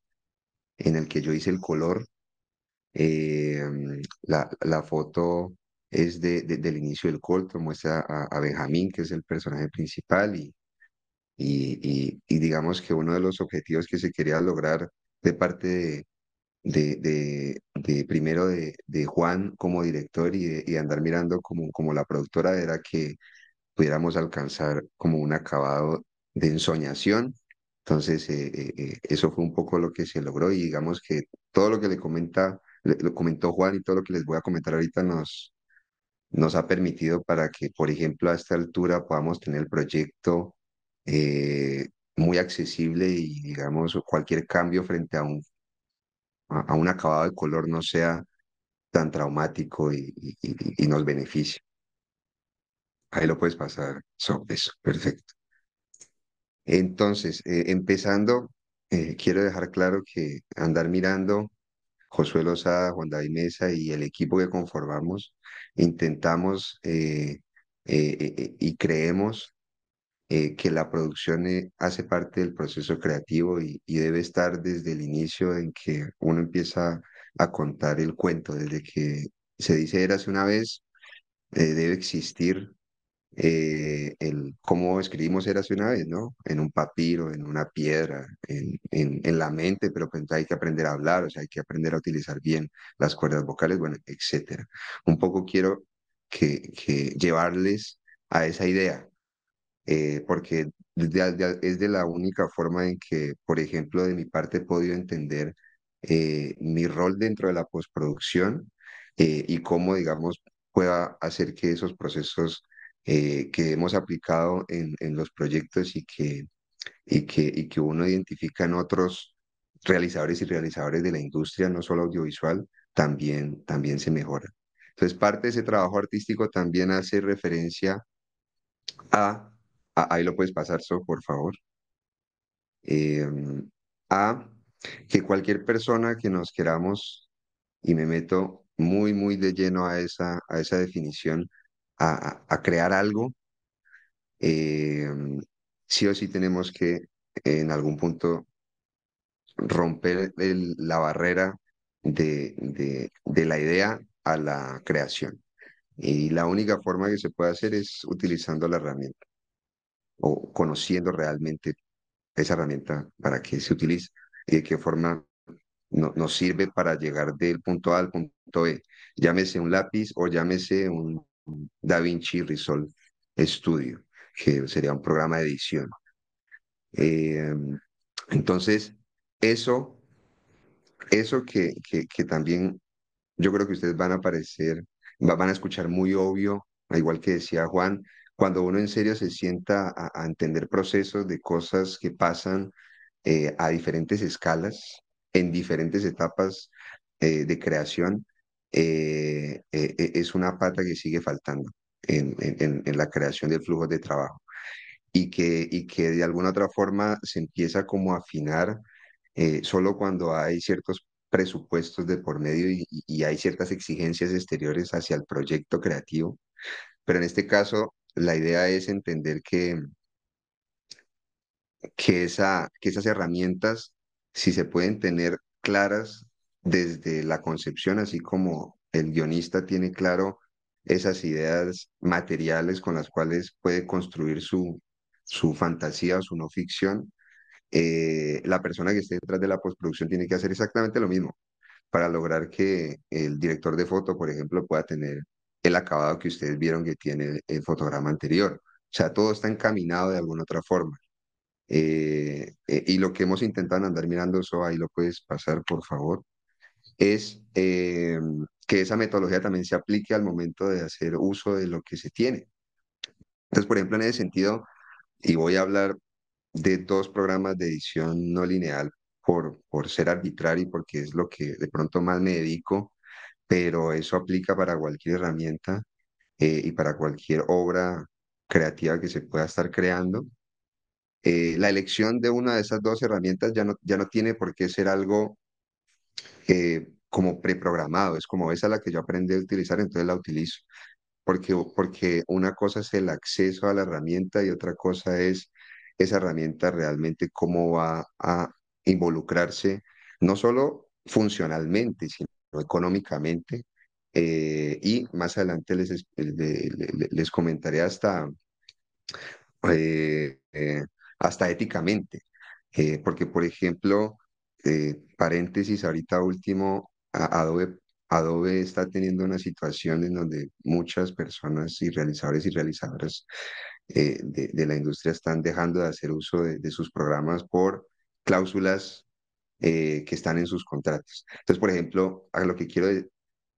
en el que yo hice el color. La foto es del inicio del corto, muestra a Benjamín, que es el personaje principal, y digamos que uno de los objetivos que se quería lograr de parte de primero de Juan como director y de andar mirando como la productora era que pudiéramos alcanzar como un acabado de ensoñación. Entonces, eso fue un poco lo que se logró y digamos que todo lo que lo comentó Juan y todo lo que les voy a comentar ahorita nos ha permitido para que, por ejemplo, a esta altura podamos tener el proyecto eh, muy accesible y, digamos, cualquier cambio frente a un acabado de color no sea tan traumático y nos beneficie. Ahí lo puedes pasar. Eso, perfecto. Entonces, empezando, quiero dejar claro que andar mirando, Josué Lozada, Juan David Mesa y el equipo que conformamos, intentamos y creemos que la producción hace parte del proceso creativo y debe estar desde el inicio en que uno empieza a contar el cuento, desde que se dice érase una vez, debe existir el cómo escribimos érase una vez, ¿no? En un papiro, en una piedra, en la mente, pero pues hay que aprender a hablar, o sea, hay que aprender a utilizar bien las cuerdas vocales, bueno, etcétera. Un poco quiero que llevarles a esa idea porque es de la única forma en que, por ejemplo, de mi parte he podido entender mi rol dentro de la postproducción y cómo, digamos, pueda hacer que esos procesos que hemos aplicado en los proyectos y que uno identifica en otros realizadores y realizadores de la industria, no solo audiovisual, también se mejora. Entonces, parte de ese trabajo artístico también hace referencia a, ahí lo puedes pasar, por favor, eh, a que cualquier persona que nos queramos, y me meto muy de lleno a esa definición, a crear algo, eh, sí o sí tenemos que en algún punto romper la barrera de la idea a la creación. Y la única forma que se puede hacer es utilizando la herramienta o conociendo realmente esa herramienta para qué se utiliza y de qué forma nos sirve para llegar del punto A al punto B. Llámese un lápiz o llámese un DaVinci Resolve Studio, que sería un programa de edición. Eh, entonces, eso, eso que también yo creo que ustedes van a parecer, van a escuchar muy obvio, al igual que decía Juan, cuando uno en serio se sienta a entender procesos de cosas que pasan a diferentes escalas, en diferentes etapas de creación, es una pata que sigue faltando en la creación del flujo de trabajo y que de alguna otra forma se empieza como a afinar solo cuando hay ciertos presupuestos de por medio y hay ciertas exigencias exteriores hacia el proyecto creativo. Pero en este caso, la idea es entender que esas herramientas, si se pueden tener claras desde la concepción, así como el guionista tiene claro esas ideas materiales con las cuales puede construir su fantasía o su no ficción, la persona que esté detrás de la postproducción tiene que hacer exactamente lo mismo para lograr que el director de foto, por ejemplo, pueda tener el acabado que ustedes vieron que tiene el fotograma anterior. O sea, todo está encaminado de alguna otra forma. Y lo que hemos intentado andar mirando, eso ahí lo puedes pasar, por favor, es que esa metodología también se aplique al momento de hacer uso de lo que se tiene. Entonces, por ejemplo, en ese sentido, y voy a hablar de dos programas de edición no lineal por ser arbitrario y porque es lo que de pronto más me dedico, pero eso aplica para cualquier herramienta y para cualquier obra creativa que se pueda estar creando. La elección de una de esas dos herramientas ya no tiene por qué ser algo como preprogramado, es como esa la que yo aprendí a utilizar, entonces la utilizo, porque una cosa es el acceso a la herramienta y otra cosa es esa herramienta realmente cómo va a involucrarse, no solo funcionalmente, sino económicamente. Y más adelante les comentaré eh, eh, hasta éticamente. Porque, por ejemplo, paréntesis, ahorita último, Adobe está teniendo una situación en donde muchas personas y realizadores y realizadoras de la industria están dejando de hacer uso de sus programas por cláusulas que están en sus contratos. Entonces, por ejemplo, a lo que quiero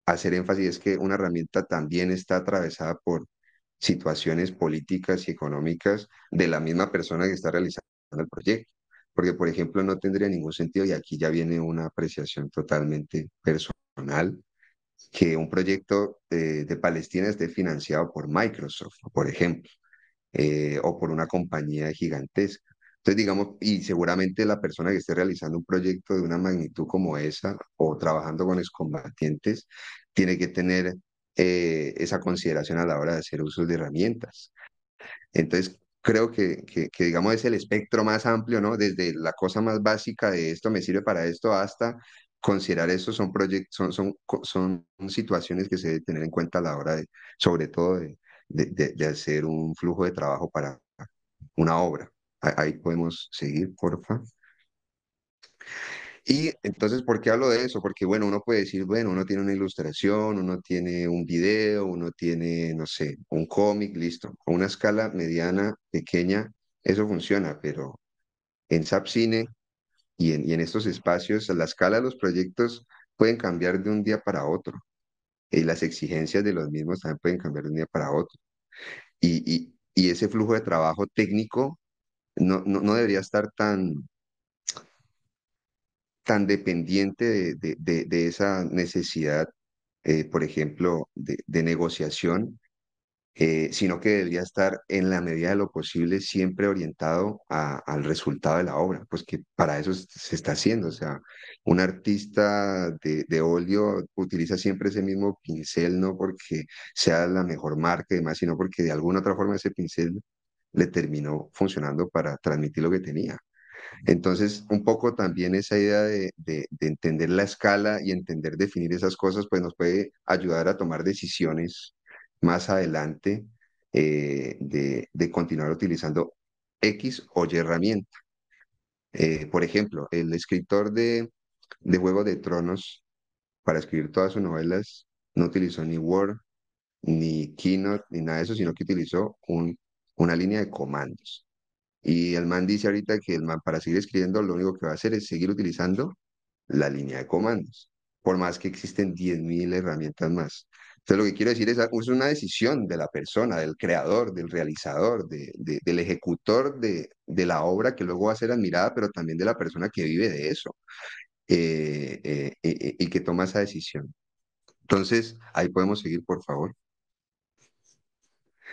hacer énfasis es que una herramienta también está atravesada por situaciones políticas y económicas de la misma persona que está realizando el proyecto. Porque, por ejemplo, no tendría ningún sentido, y aquí ya viene una apreciación totalmente personal, que un proyecto de Palestina esté financiado por Microsoft, por ejemplo, o por una compañía gigantesca. Entonces, digamos, y seguramente la persona que esté realizando un proyecto de una magnitud como esa o trabajando con excombatientes tiene que tener esa consideración a la hora de hacer uso de herramientas. Entonces, creo que, digamos, es el espectro más amplio, ¿no? Desde la cosa más básica de esto me sirve para esto hasta considerar eso son proyectos, son situaciones que se deben tener en cuenta a la hora de, sobre todo, de hacer un flujo de trabajo para una obra. Ahí podemos seguir, porfa. Y entonces, ¿por qué hablo de eso? Porque, bueno, uno puede decir, bueno, uno tiene una ilustración, uno tiene un video, uno tiene, no sé, un cómic, listo. A una escala mediana, pequeña, eso funciona, pero en SAPCine y en estos espacios, la escala de los proyectos pueden cambiar de un día para otro. Y las exigencias de los mismos también pueden cambiar de un día para otro. Y ese flujo de trabajo técnico no debería estar tan dependiente de esa necesidad, por ejemplo, de negociación, sino que debería estar en la medida de lo posible siempre orientado al resultado de la obra, pues que para eso se está haciendo. O sea, un artista de óleo utiliza siempre ese mismo pincel, no porque sea la mejor marca y demás, sino porque de alguna otra forma ese pincel le terminó funcionando para transmitir lo que tenía. Entonces, un poco también esa idea de entender la escala y entender definir esas cosas, pues nos puede ayudar a tomar decisiones más adelante de continuar utilizando X o Y herramienta. Por ejemplo, el escritor de Juego de Tronos, para escribir todas sus novelas, no utilizó ni Word, ni Keynote, ni nada de eso, sino que utilizó una línea de comandos. Y el man dice ahorita que el man para seguir escribiendo lo único que va a hacer es seguir utilizando la línea de comandos, por más que existen 10.000 herramientas más. Entonces lo que quiero decir es una decisión de la persona, del creador, del realizador, del ejecutor de la obra que luego va a ser admirada, pero también de la persona que vive de eso y que toma esa decisión. Entonces, ahí podemos seguir, por favor.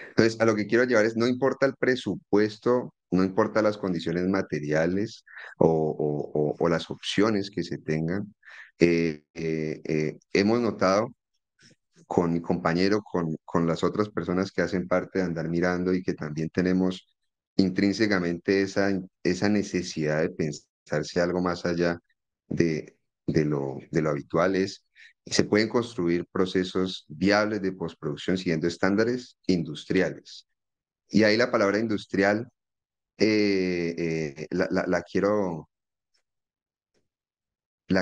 Entonces, a lo que quiero llevar es, no importa el presupuesto no importa las condiciones materiales o las opciones que se tengan. Hemos notado con mi compañero, con las otras personas que hacen parte de Andar Mirando y que también tenemos intrínsecamente esa necesidad de pensarse algo más allá de, de lo habitual, es, se pueden construir procesos viables de postproducción siguiendo estándares industriales. Y ahí la palabra industrial la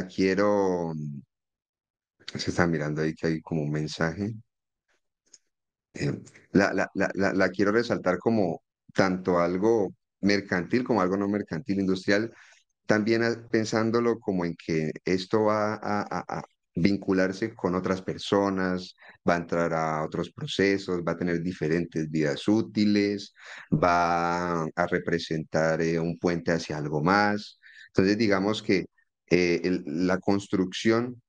quiero, se está mirando ahí que hay como un mensaje. eh, la quiero resaltar como tanto algo mercantil como algo no mercantil, industrial, también pensándolo como en que esto va a vincularse con otras personas, va a entrar a otros procesos, va a tener diferentes vidas útiles, va a representar un puente hacia algo más. Entonces, digamos que la construcción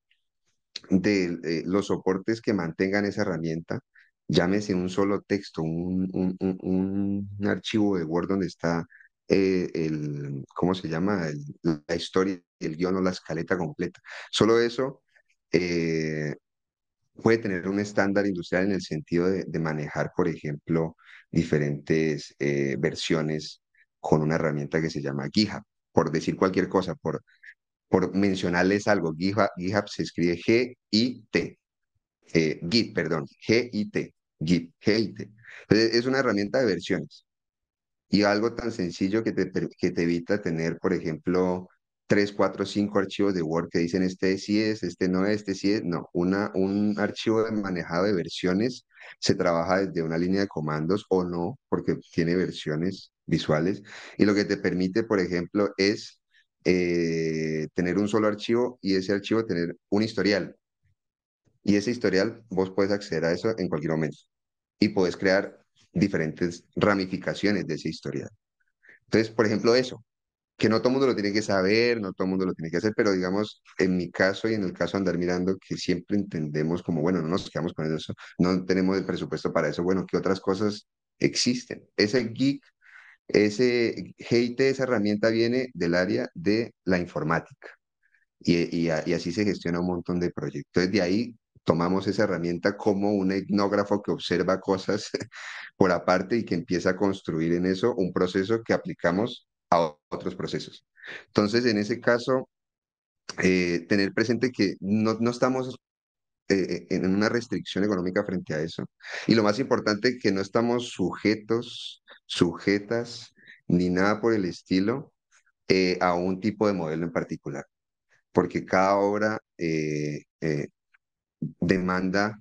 de los soportes que mantengan esa herramienta, llámese un solo texto, un archivo de Word donde está ¿cómo se llama? La historia, el guión o la escaleta completa. Solo eso eh, puede tener un estándar industrial en el sentido de manejar, por ejemplo, diferentes versiones con una herramienta que se llama GitHub. Por decir cualquier cosa, por mencionarles algo, GitHub se escribe G-I-T, Git, perdón, G-I-T, Git, G-I-T. Entonces, es una herramienta de versiones y algo tan sencillo que te evita tener, por ejemplo, 3, 4, 5 archivos de Word que dicen este sí es, este no es, este sí es. No, un archivo de manejado de versiones se trabaja desde una línea de comandos o no, porque tiene versiones visuales. Y lo que te permite, por ejemplo, es tener un solo archivo y ese archivo tener un historial. Y ese historial vos puedes acceder a eso en cualquier momento y puedes crear diferentes ramificaciones de ese historial. Entonces, por ejemplo, eso, que no todo el mundo lo tiene que saber, no todo el mundo lo tiene que hacer, pero digamos, en mi caso y en el caso de Andar Mirando, que siempre entendemos como, bueno, no nos quedamos con eso, no tenemos el presupuesto para eso, bueno, ¿qué otras cosas existen? Ese geek, ese GIT, esa herramienta viene del área de la informática y así se gestiona un montón de proyectos. Entonces, de ahí tomamos esa herramienta como un etnógrafo que observa cosas por aparte y que empieza a construir en eso un proceso que aplicamos a otros procesos. Entonces, en ese caso, tener presente que no estamos en una restricción económica frente a eso. Y lo más importante, que no estamos sujetos, sujetas, ni nada por el estilo, a un tipo de modelo en particular, porque cada obra demanda,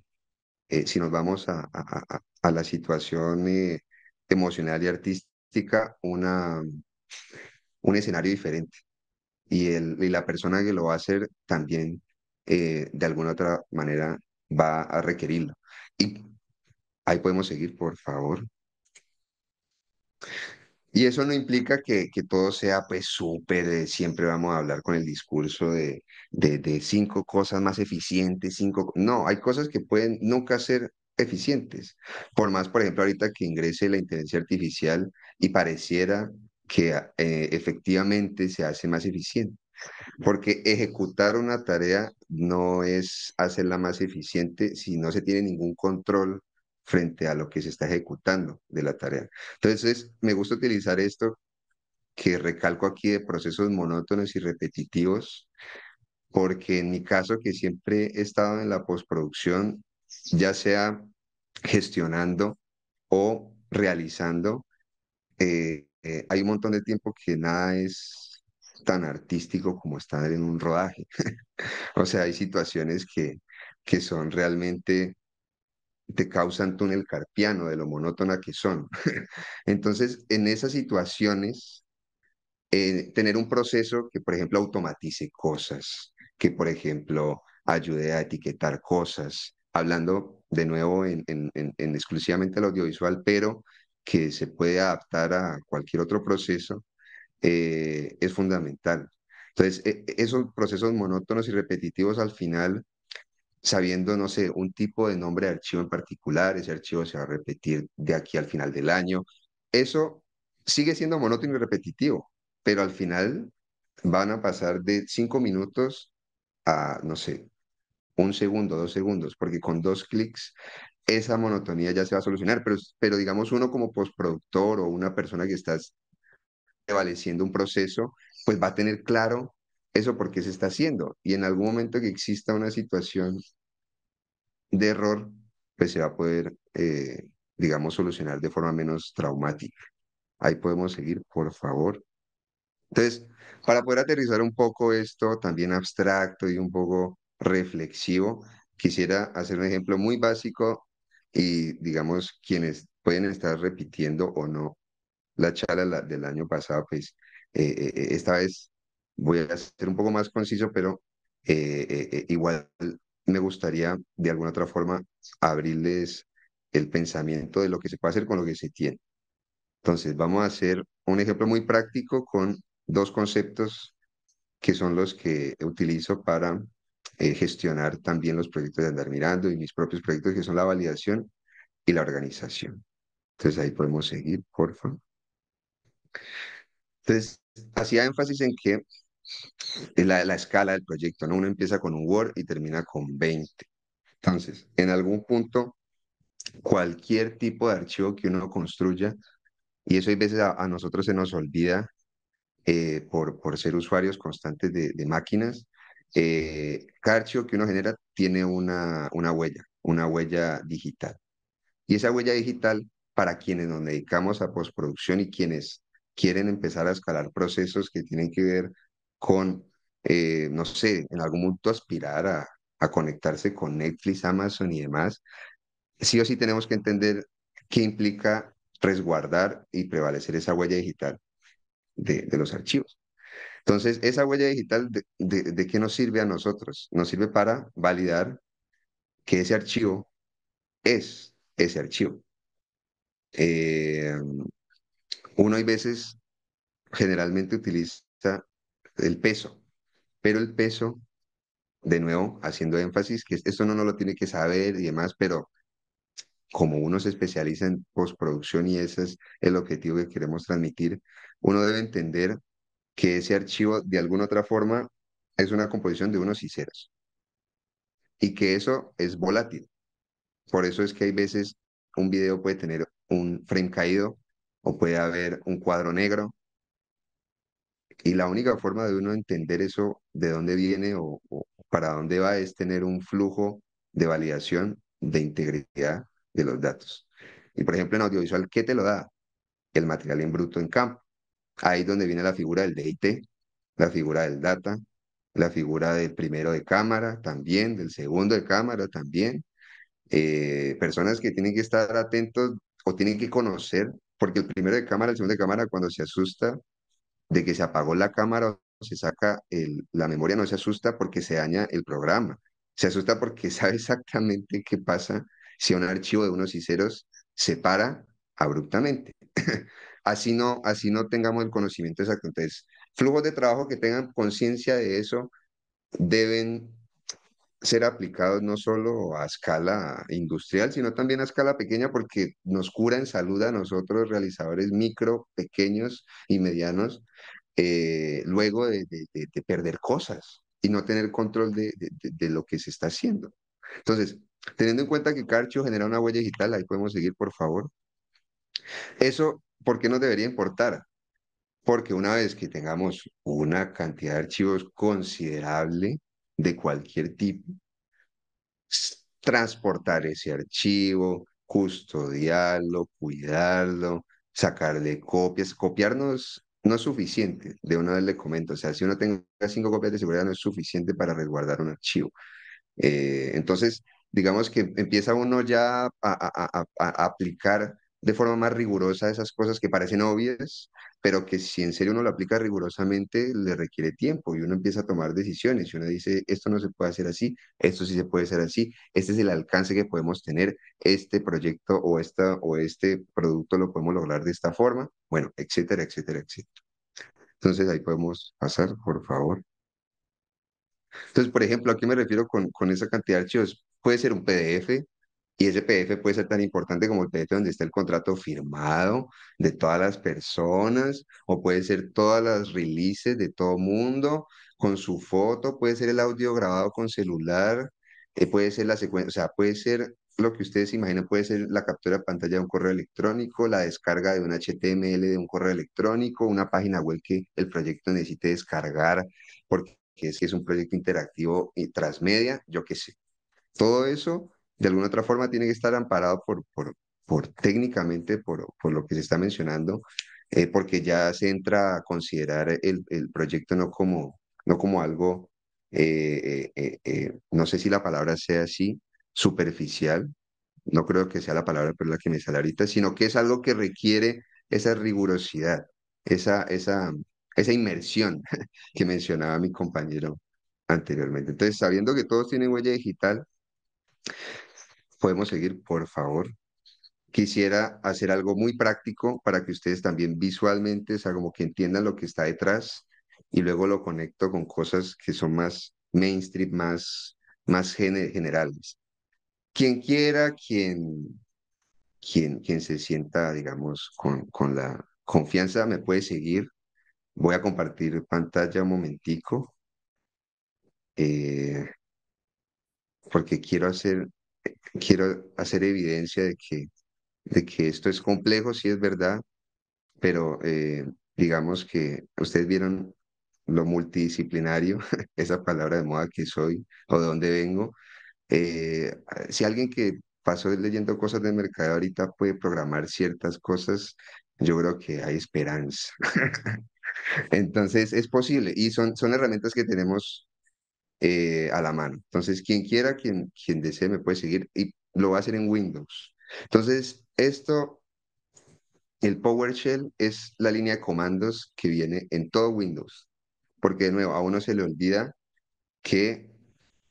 si nos vamos a la situación emocional y artística, un escenario diferente. Y la persona que lo va a hacer también, de alguna otra manera, va a requerirlo. Y ahí podemos seguir, por favor. Y eso no implica que todo sea pues súper, siempre vamos a hablar con el discurso de 5 cosas más eficientes, No, hay cosas que pueden nunca ser eficientes. Por más, por ejemplo, ahorita que ingrese la inteligencia artificial y pareciera que efectivamente se hace más eficiente. Porque ejecutar una tarea no es hacerla más eficiente si no se tiene ningún control frente a lo que se está ejecutando de la tarea. Entonces, me gusta utilizar esto que recalco aquí de procesos monótonos y repetitivos, porque en mi caso, que siempre he estado en la postproducción, ya sea gestionando o realizando, hay un montón de tiempo que nada es tan artístico como estar en un rodaje. O sea, hay situaciones que son realmente, te causan túnel carpiano de lo monótona que son. Entonces, en esas situaciones, tener un proceso que, por ejemplo, automatice cosas, que, por ejemplo, ayude a etiquetar cosas, hablando de nuevo en exclusivamente el audiovisual, pero que se puede adaptar a cualquier otro proceso, es fundamental. Entonces, esos procesos monótonos y repetitivos al final, sabiendo, no sé, un tipo de nombre de archivo en particular, ese archivo se va a repetir de aquí al final del año. Eso sigue siendo monótono y repetitivo, pero al final van a pasar de 5 minutos a, no sé, 1 segundo, 2 segundos, porque con 2 clics esa monotonía ya se va a solucionar, pero digamos uno como postproductor o una persona que está prevaleciendo un proceso, pues va a tener claro eso por qué se está haciendo. Y en algún momento que exista una situación de error, pues se va a poder, digamos, solucionar de forma menos traumática. Ahí podemos seguir, por favor. Entonces, para poder aterrizar un poco esto también abstracto y un poco reflexivo, quisiera hacer un ejemplo muy básico y, digamos, quienes pueden estar repitiendo o no la charla del año pasado, pues esta vez voy a ser un poco más conciso, pero igual me gustaría de alguna otra forma abrirles el pensamiento de lo que se puede hacer con lo que se tiene. Entonces, vamos a hacer un ejemplo muy práctico con dos conceptos que son los que utilizo para gestionar también los proyectos de andar mirando y mis propios proyectos, que son la validación y la organización. Entonces, ahí podemos seguir, por favor. Entonces, hacía énfasis en que la escala del proyecto, ¿no? Uno empieza con un Word y termina con 20. Entonces, en algún punto, cualquier tipo de archivo que uno construya, y eso hay veces a nosotros se nos olvida por ser usuarios constantes de máquinas, cada archivo que uno genera tiene una huella digital. Y esa huella digital, para quienes nos dedicamos a postproducción y quienes quieren empezar a escalar procesos que tienen que ver con, no sé, en algún momento aspirar a conectarse con Netflix, Amazon y demás, sí o sí tenemos que entender qué implica resguardar y prevalecer esa huella digital de los archivos. Entonces, esa huella digital, ¿de qué nos sirve a nosotros? Nos sirve para validar que ese archivo es ese archivo. Eh, Uno hay veces generalmente utiliza el peso, pero el peso, de nuevo, haciendo énfasis, que esto no lo tiene que saber y demás, pero como uno se especializa en postproducción y ese es el objetivo que queremos transmitir, uno debe entender que ese archivo, de alguna otra forma, es una composición de unos y ceros y que eso es volátil. Por eso es que hay veces un video puede tener un frame caído o puede haber un cuadro negro. Y la única forma de uno entender eso, de dónde viene o para dónde va, es tener un flujo de validación de integridad de los datos. Y por ejemplo, en audiovisual, ¿qué te lo da? El material en bruto en campo. Ahí es donde viene la figura del DIT, la figura del data, la figura del primero de cámara también, del segundo de cámara también. Personas que tienen que estar atentos o tienen que conocer, porque el primero de cámara, el segundo de cámara, cuando se asusta de que se apagó la cámara o se saca la memoria, no se asusta porque se daña el programa. Se asusta porque sabe exactamente qué pasa si un archivo de unos y ceros se para abruptamente. Así no tengamos el conocimiento exacto. Entonces, flujos de trabajo que tengan conciencia de eso deben ser aplicados no solo a escala industrial, sino también a escala pequeña porque nos cura en salud a nosotros, realizadores micro, pequeños y medianos, luego de perder cosas y no tener control de lo que se está haciendo. Entonces, teniendo en cuenta que Carcho genera una huella digital, ahí podemos seguir, por favor. Eso, ¿por qué nos debería importar? Porque una vez que tengamos una cantidad de archivos considerable de cualquier tipo, transportar ese archivo, custodiarlo, cuidarlo, sacarle copias. Copiarnos no es suficiente, de una vez le comento, o sea, si uno tenga 5 copias de seguridad no es suficiente para resguardar un archivo. Entonces, digamos que empieza uno ya a aplicar de forma más rigurosa esas cosas que parecen obvias, pero que si en serio uno lo aplica rigurosamente, le requiere tiempo y uno empieza a tomar decisiones y uno dice, esto no se puede hacer así, esto sí se puede hacer así, este es el alcance que podemos tener, este proyecto o este producto lo podemos lograr de esta forma, bueno, etcétera, etcétera, etcétera. Entonces ahí podemos pasar, por favor. Entonces, por ejemplo, ¿a qué me refiero con esa cantidad de archivos? Puede ser un PDF, Y ese PDF puede ser tan importante como el PDF donde está el contrato firmado de todas las personas, o puede ser todas las releases de todo mundo con su foto, puede ser el audio grabado con celular, puede ser la secuencia, o sea, puede ser lo que ustedes se imaginen, puede ser la captura de pantalla de un correo electrónico, la descarga de un HTML de un correo electrónico, una página web que el proyecto necesite descargar, porque es que es un proyecto interactivo y transmedia, yo qué sé. Todo eso, de alguna otra forma, tiene que estar amparado por técnicamente, por lo que se está mencionando, porque ya se entra a considerar el proyecto no como algo, no sé si la palabra sea así, superficial, no creo que sea la palabra, pero la que me sale ahorita, sino que es algo que requiere esa rigurosidad, esa, esa, esa inmersión que mencionaba mi compañero anteriormente. Entonces, sabiendo que todos tienen huella digital, podemos seguir, por favor. Quisiera hacer algo muy práctico para que ustedes también visualmente, o sea, como que entiendan lo que está detrás y luego lo conecto con cosas que son más mainstream, más generales. Quien quiera, quien se sienta, digamos, con la confianza, me puede seguir. Voy a compartir pantalla un momentico, eh, porque quiero hacer evidencia de que esto es complejo, sí es verdad, pero digamos que ustedes vieron lo multidisciplinario, esa palabra de moda que soy o de dónde vengo. Si alguien que pasó leyendo cosas de mercado ahorita puede programar ciertas cosas, yo creo que hay esperanza. Entonces es posible y son herramientas que tenemos a la mano. Entonces, quien quiera, quien desee, me puede seguir y lo va a hacer en Windows. Entonces, el PowerShell es la línea de comandos que viene en todo Windows, porque de nuevo, a uno se le olvida que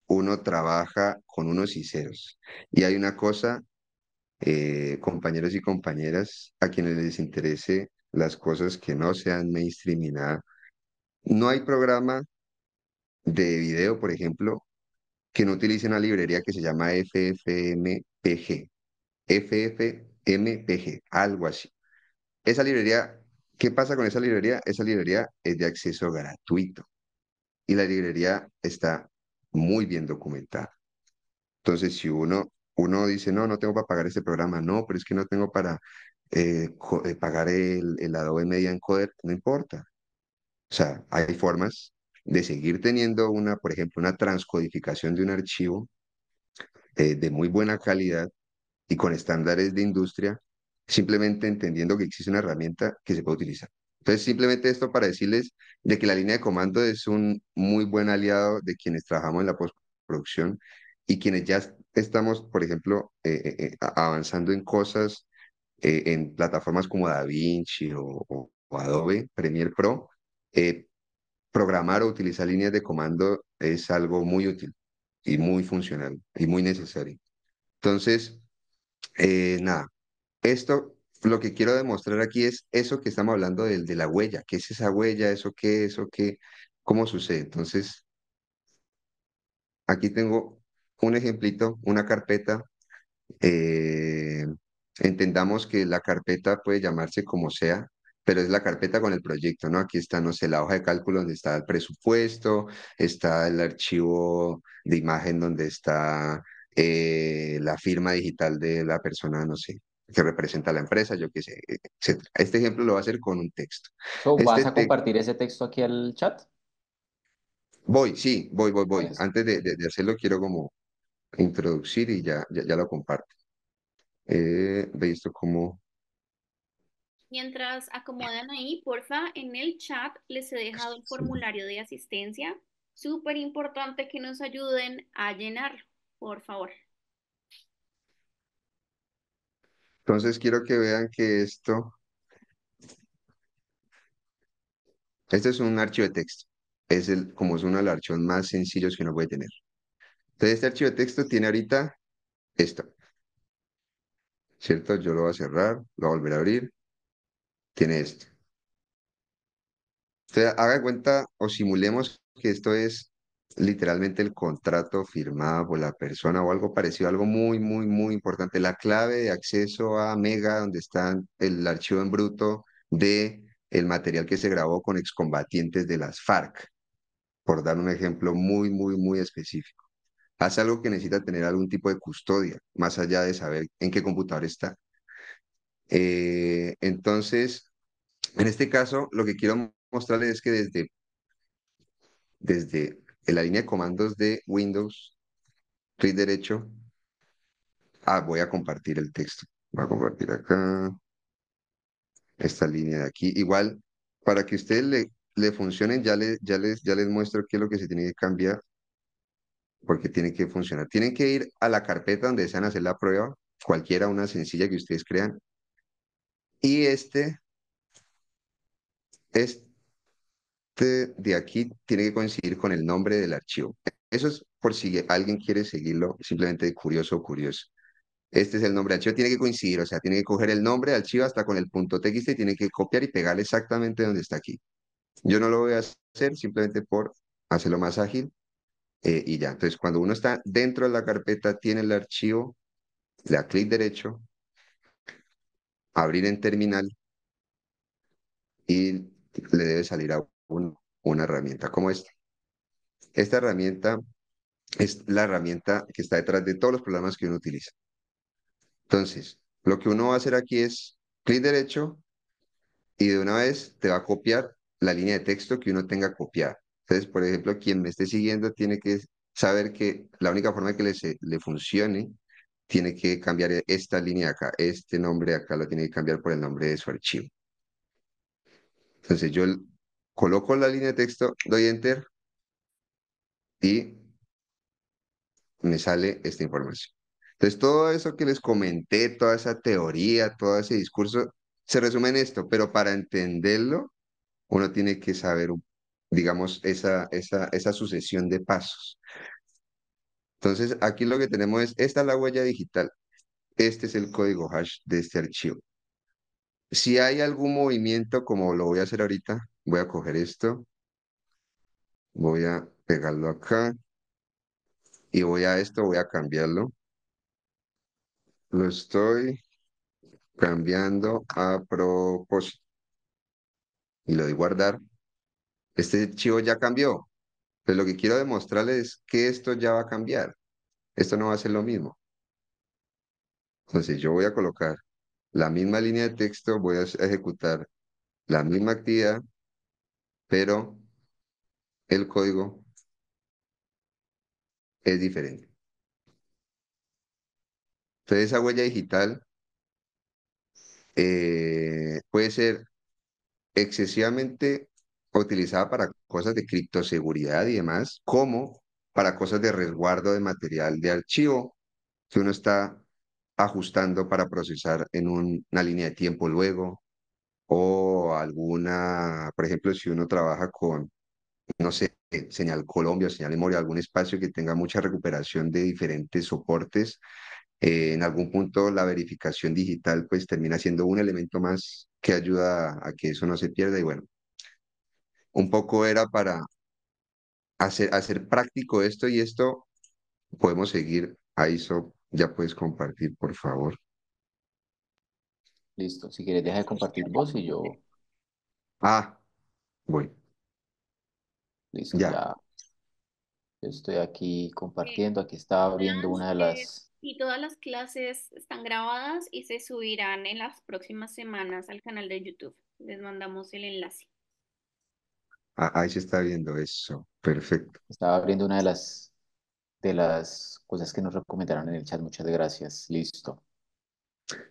uno trabaja con unos y ceros. Y hay una cosa, compañeros y compañeras, a quienes les interese las cosas que no sean mainstream ni nada, no hay programa de video, por ejemplo, que no utilice una librería que se llama FFmpeg, FFmpeg, algo así. Esa librería, ¿qué pasa con esa librería? Esa librería es de acceso gratuito y la librería está muy bien documentada. Entonces, si uno dice, no, no tengo para pagar este programa, no, pero es que no tengo para pagar el Adobe Media Encoder, no importa. O sea, hay formas de seguir teniendo por ejemplo, una transcodificación de un archivo de muy buena calidad y con estándares de industria, simplemente entendiendo que existe una herramienta que se puede utilizar. Entonces, simplemente esto para decirles de que la línea de comando es un muy buen aliado de quienes trabajamos en la postproducción y quienes ya estamos, por ejemplo, avanzando en cosas en plataformas como DaVinci o Adobe Premiere Pro. eh, Programar o utilizar líneas de comando es algo muy útil y muy funcional y muy necesario. Entonces, nada, esto lo que quiero demostrar aquí es eso que estamos hablando de la huella. ¿Qué es esa huella? Eso qué? ¿Cómo sucede? Entonces, aquí tengo un ejemplito, una carpeta. eh, Entendamos que la carpeta puede llamarse como sea, pero es la carpeta con el proyecto, ¿no? Aquí está, no sé, la hoja de cálculo donde está el presupuesto, está el archivo de imagen donde está la firma digital de la persona, no sé, que representa a la empresa, yo qué sé, etcétera. Este ejemplo lo va a hacer con un texto. So, Este ¿vas a texto, compartir ese texto aquí al chat? sí, voy. Pues, Antes de hacerlo, quiero como introducir y ya lo comparto. Ve esto como... Mientras acomodan ahí, porfa, en el chat les he dejado el formulario de asistencia. Súper importante que nos ayuden a llenar, por favor. Entonces quiero que vean que este es un archivo de texto. Como es uno de los archivos más sencillos que uno puede tener. Entonces este archivo de texto tiene ahorita esto, ¿cierto? Yo lo voy a cerrar, lo voy a volver a abrir, tiene esto. Entonces haga de cuenta o simulemos que esto es literalmente el contrato firmado por la persona o algo parecido, algo muy, muy, muy importante. La clave de acceso a Mega, donde está el archivo en bruto de el material que se grabó con excombatientes de las FARC, por dar un ejemplo muy, muy, muy específico. Hace algo que necesita tener algún tipo de custodia, más allá de saber en qué computador está. Entonces, en este caso, lo que quiero mostrarles es que desde la línea de comandos de Windows, clic derecho, voy a compartir el texto. Voy a compartir acá, esta línea de aquí. Igual, para que ustedes le funcionen, ya les muestro qué es lo que se tiene que cambiar, porque tiene que funcionar. Tienen que ir a la carpeta donde desean hacer la prueba, cualquiera, una sencilla que ustedes crean. Y este de aquí tiene que coincidir con el nombre del archivo. Eso es por si alguien quiere seguirlo, simplemente de curioso o curioso. Este es el nombre del archivo, tiene que coincidir, o sea, tiene que coger el nombre del archivo hasta con el punto .txt y tiene que copiar y pegar exactamente donde está aquí. Yo no lo voy a hacer simplemente por hacerlo más ágil y ya. Entonces, cuando uno está dentro de la carpeta, tiene el archivo, le da clic derecho, abrir en terminal y le debe salir a uno una herramienta como esta. Esta herramienta es la herramienta que está detrás de todos los programas que uno utiliza. Entonces, lo que uno va a hacer aquí es clic derecho y de una vez te va a copiar la línea de texto que uno tenga copiada. Entonces, por ejemplo, quien me esté siguiendo tiene que saber que la única forma que le funcione tiene que cambiar esta línea de acá, este nombre de acá lo tiene que cambiar por el nombre de su archivo. Entonces, coloco la línea de texto, doy enter y me sale esta información. Entonces, todo eso que les comenté, toda esa teoría, todo ese discurso, se resume en esto, pero para entenderlo, uno tiene que saber, digamos, esa sucesión de pasos. Entonces, aquí lo que tenemos esta es la huella digital, este es el código hash de este archivo. Si hay algún movimiento, como lo voy a hacer ahorita, voy a coger esto, voy a pegarlo acá y voy a cambiarlo. Lo estoy cambiando a propósito y lo doy guardar. Este archivo ya cambió. Pues lo que quiero demostrarles es que esto ya va a cambiar. Esto no va a ser lo mismo. Entonces yo voy a colocar la misma línea de texto, voy a ejecutar la misma actividad, pero el código es diferente. Entonces esa huella digital puede ser excesivamente utilizada para cosas de criptoseguridad y demás, como para cosas de resguardo de material de archivo que uno está ajustando para procesar en una línea de tiempo luego, o alguna, por ejemplo, si uno trabaja con, no sé, señal Colombia o señal memoria, algún espacio que tenga mucha recuperación de diferentes soportes, en algún punto la verificación digital pues termina siendo un elemento más que ayuda a que eso no se pierda y bueno, un poco era para hacer práctico esto y esto podemos seguir. Ahí, ya puedes compartir, por favor. Listo. Si quieres, deja de compartir vos y yo, Ah, voy. listo, Ya. ya estoy aquí Eh, compartiendo. Aquí está abriendo Blas, una de las. y todas las clases están grabadas y se subirán en las próximas semanas al canal de YouTube. Les mandamos el enlace. Ahí se está viendo eso. Perfecto. Estaba abriendo una de las cosas que nos recomendaron en el chat. Muchas gracias. Listo.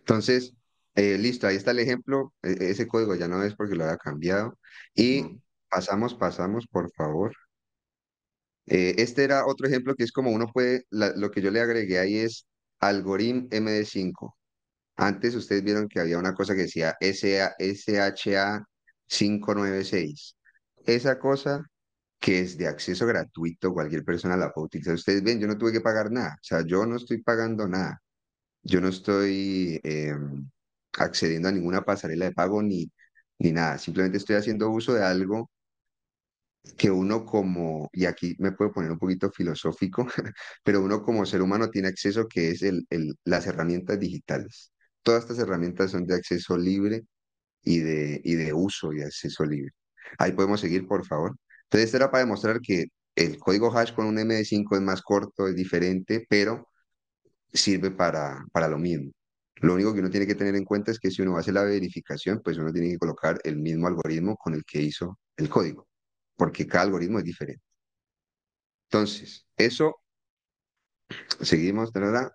Entonces, listo, ahí está el ejemplo. Ese código ya no es porque lo había cambiado. Y Mm. pasamos, por favor. Este era otro ejemplo que es como uno puede, lo que yo le agregué ahí es algoritmo MD5. Antes ustedes vieron que había una cosa que decía SHA 596. Esa cosa que es de acceso gratuito, cualquier persona la puede utilizar. Ustedes ven, yo no tuve que pagar nada. O sea, yo no estoy pagando nada. Yo no estoy accediendo a ninguna pasarela de pago ni nada. Simplemente estoy haciendo uso de algo que uno como, y aquí me puedo poner un poquito filosófico, pero uno como ser humano tiene acceso que es las herramientas digitales. Todas estas herramientas son de acceso libre y de uso y de acceso libre. Ahí podemos seguir, por favor. Entonces, esto era para demostrar que el código hash con un MD5 es más corto, es diferente, pero sirve para lo mismo. Lo único que uno tiene que tener en cuenta es que si uno hace la verificación, pues uno tiene que colocar el mismo algoritmo con el que hizo el código, porque cada algoritmo es diferente. Entonces, eso, seguimos, tarara.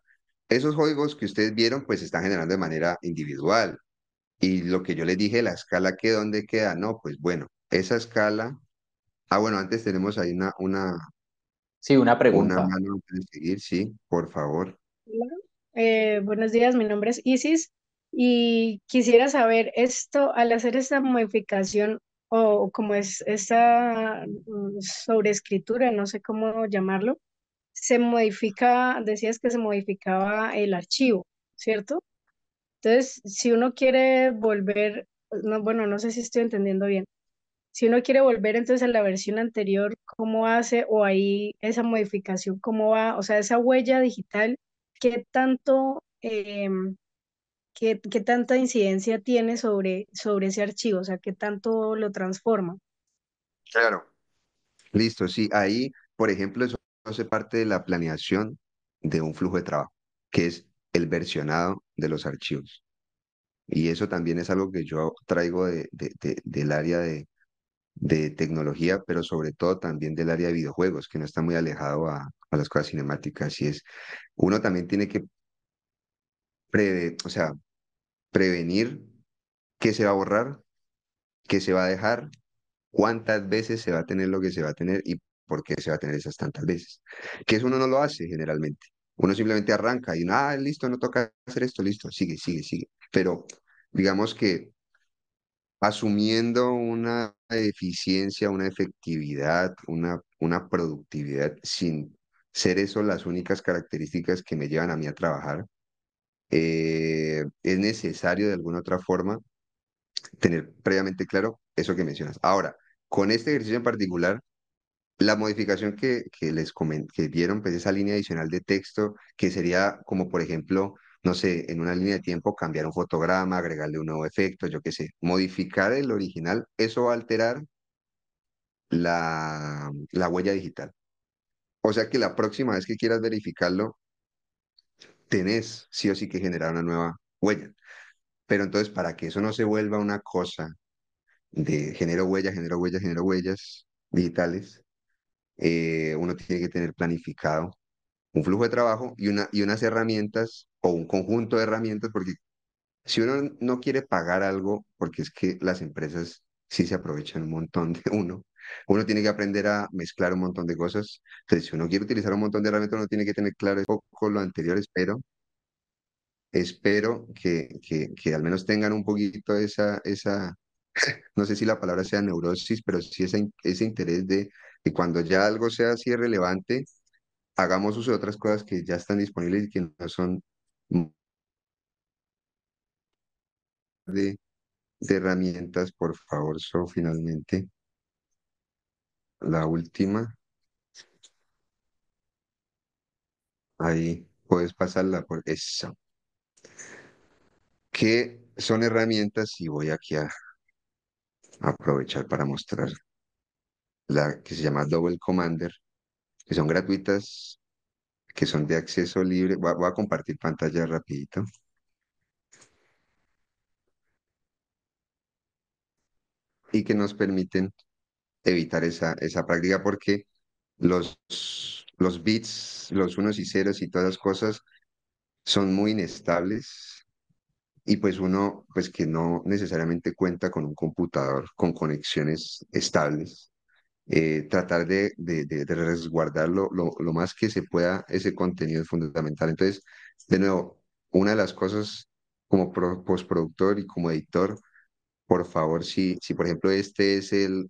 Esos códigos que ustedes vieron, pues se están generando de manera individual. Y lo que yo les dije, la escala que dónde queda, no, pues bueno, esa escala, bueno, antes tenemos ahí Sí, una una pregunta. mano antes de seguir, sí, por favor. Hola, buenos días, mi nombre es Isis y quisiera saber esto, al hacer esta modificación o como es esta sobreescritura, no sé cómo llamarlo, se modifica, decías que se modificaba el archivo, ¿cierto? Entonces, si uno quiere volver, no, bueno, no sé si estoy entendiendo bien. Si uno quiere volver entonces a la versión anterior, ¿cómo hace? O ahí esa modificación, ¿cómo va? O sea, esa huella digital, ¿qué tanto, qué tanta incidencia tiene sobre ese archivo? O sea, ¿qué tanto lo transforma? Claro. Listo, sí, ahí, por ejemplo, eso hace parte de la planeación de un flujo de trabajo, que es el versionado de los archivos. Y eso también es algo que yo traigo del área de tecnología, pero sobre todo también del área de videojuegos, que no está muy alejado a las cosas cinemáticas. Y es, uno también tiene que o sea, prevenir qué se va a borrar, qué se va a dejar, cuántas veces se va a tener lo que se va a tener y por qué se va a tener esas tantas veces. Que eso uno no lo hace generalmente. Uno simplemente arranca y, listo, no toca hacer esto, listo, sigue, sigue, sigue. Pero digamos que asumiendo una eficiencia, una efectividad, una productividad, sin ser eso las únicas características que me llevan a mí a trabajar, es necesario de alguna otra forma tener previamente claro eso que mencionas. Ahora, con este ejercicio en particular, la modificación que vieron, pues esa línea adicional de texto, que sería como, por ejemplo, no sé, en una línea de tiempo cambiar un fotograma, agregarle un nuevo efecto, yo qué sé, modificar el original, eso va a alterar la huella digital. O sea que la próxima vez que quieras verificarlo, tenés sí o sí que generar una nueva huella. Pero entonces, para que eso no se vuelva una cosa de genero huellas, genero huellas, genero huellas digitales, uno tiene que tener planificado un flujo de trabajo y unas herramientas o un conjunto de herramientas, porque si uno no quiere pagar algo, porque es que las empresas sí se aprovechan un montón de uno tiene que aprender a mezclar un montón de cosas. Entonces, si uno quiere utilizar un montón de herramientas, uno tiene que tener claro un poco lo anterior, espero que al menos tengan un poquito no sé si la palabra sea neurosis, pero sí ese interés de que cuando ya algo sea así relevante, hagamos uso de otras cosas que ya están disponibles y que no son de, de herramientas, por favor. Finalmente, la última, ahí puedes pasarla por eso. ¿Qué son herramientas? Y voy aquí a aprovechar para mostrar la que se llama Double Commander, que son gratuitas, que son de acceso libre. Voy a compartir pantalla rapidito y que nos permiten evitar esa práctica porque los, los bits, los unos y ceros y todas las cosas son muy inestables y pues uno, pues que no necesariamente cuenta con un computador con conexiones estables, tratar de resguardar lo más que se pueda ese contenido es fundamental. Entonces, de nuevo, una de las cosas como postproductor y como editor, por favor, si por ejemplo este es el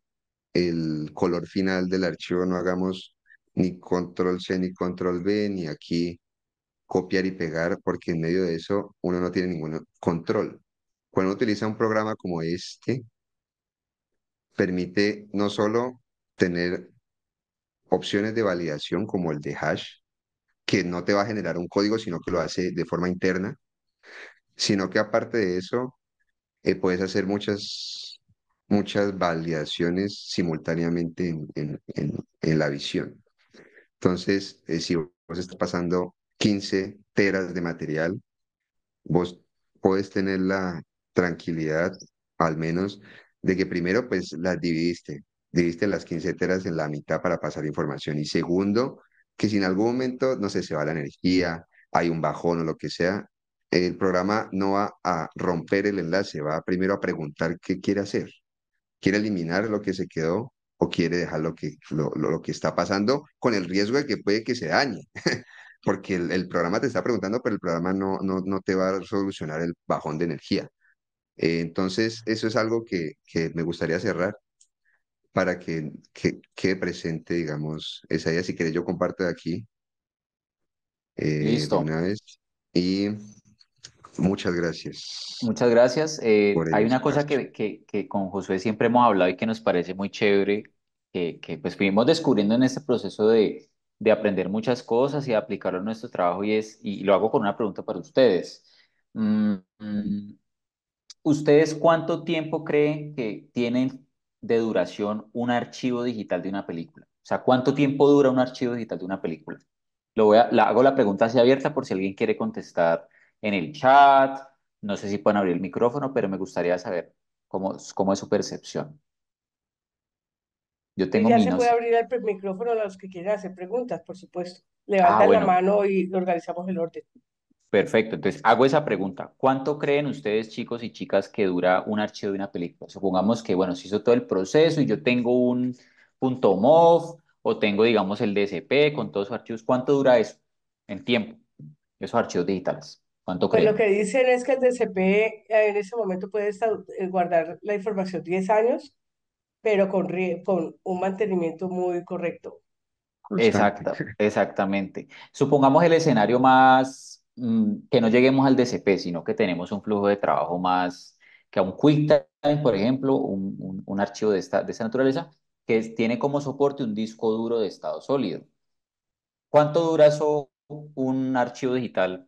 color final del archivo, no hagamos ni control C ni control V, ni aquí copiar y pegar, porque en medio de eso uno no tiene ningún control. Cuando uno utiliza un programa como este, permite no solo tener opciones de validación como el de hash, que no te va a generar un código, sino que lo hace de forma interna, sino que aparte de eso, puedes hacer muchas validaciones simultáneamente en la visión. Entonces, si vos estás pasando 15 teras de material, vos podés tener la tranquilidad, al menos, de que primero, pues las dividiste las 15 teras en la mitad para pasar información. Y segundo, que si en algún momento, no sé, se va la energía, hay un bajón o lo que sea, el programa no va a romper el enlace, va primero a preguntar qué quiere hacer. ¿Quiere eliminar lo que se quedó o quiere dejar lo que está pasando con el riesgo de que puede que se dañe? Porque el programa te está preguntando, pero el programa no te va a solucionar el bajón de energía. Entonces, eso es algo que me gustaría cerrar para que quede presente, digamos, esa idea. Si quieres, yo comparto de aquí de Listo. una vez. Y muchas gracias Muchas gracias. por el Hay una cosa espacio. que con Josué siempre hemos hablado y que nos parece muy chévere, que pues fuimos descubriendo en este proceso de aprender muchas cosas y de aplicarlo en nuestro trabajo y lo hago con una pregunta para ustedes. Mm, mm, ¿Ustedes cuánto tiempo creen que tienen de duración un archivo digital de una película? O sea, ¿cuánto tiempo dura un archivo digital de una película? Hago la pregunta así abierta por si alguien quiere contestar en el chat. No sé si pueden abrir el micrófono, pero me gustaría saber cómo es su percepción. Yo Y tengo ya mi se no puede sé. abrir el micrófono a los que quieran hacer preguntas, por supuesto. Ah, Levantan la bueno, mano y organizamos el orden. perfecto. Entonces, hago esa pregunta. ¿Cuánto creen ustedes, chicos y chicas, que dura un archivo de una película? Supongamos que, bueno, se hizo todo el proceso y yo tengo un punto .mov o tengo, digamos, el DSP con todos sus archivos. ¿Cuánto dura eso en tiempo? Esos archivos digitales. ¿Cuánto Pues lo creen? que dicen es que el DCP en ese momento puede guardar la información 10 años, pero con un mantenimiento muy correcto. Constante. Exactamente. Supongamos el escenario más, que no lleguemos al DCP, sino que tenemos un flujo de trabajo más, que a un QuickTime, por ejemplo, un archivo de esta naturaleza, tiene como soporte un disco duro de estado sólido. ¿Cuánto dura eso, un archivo digital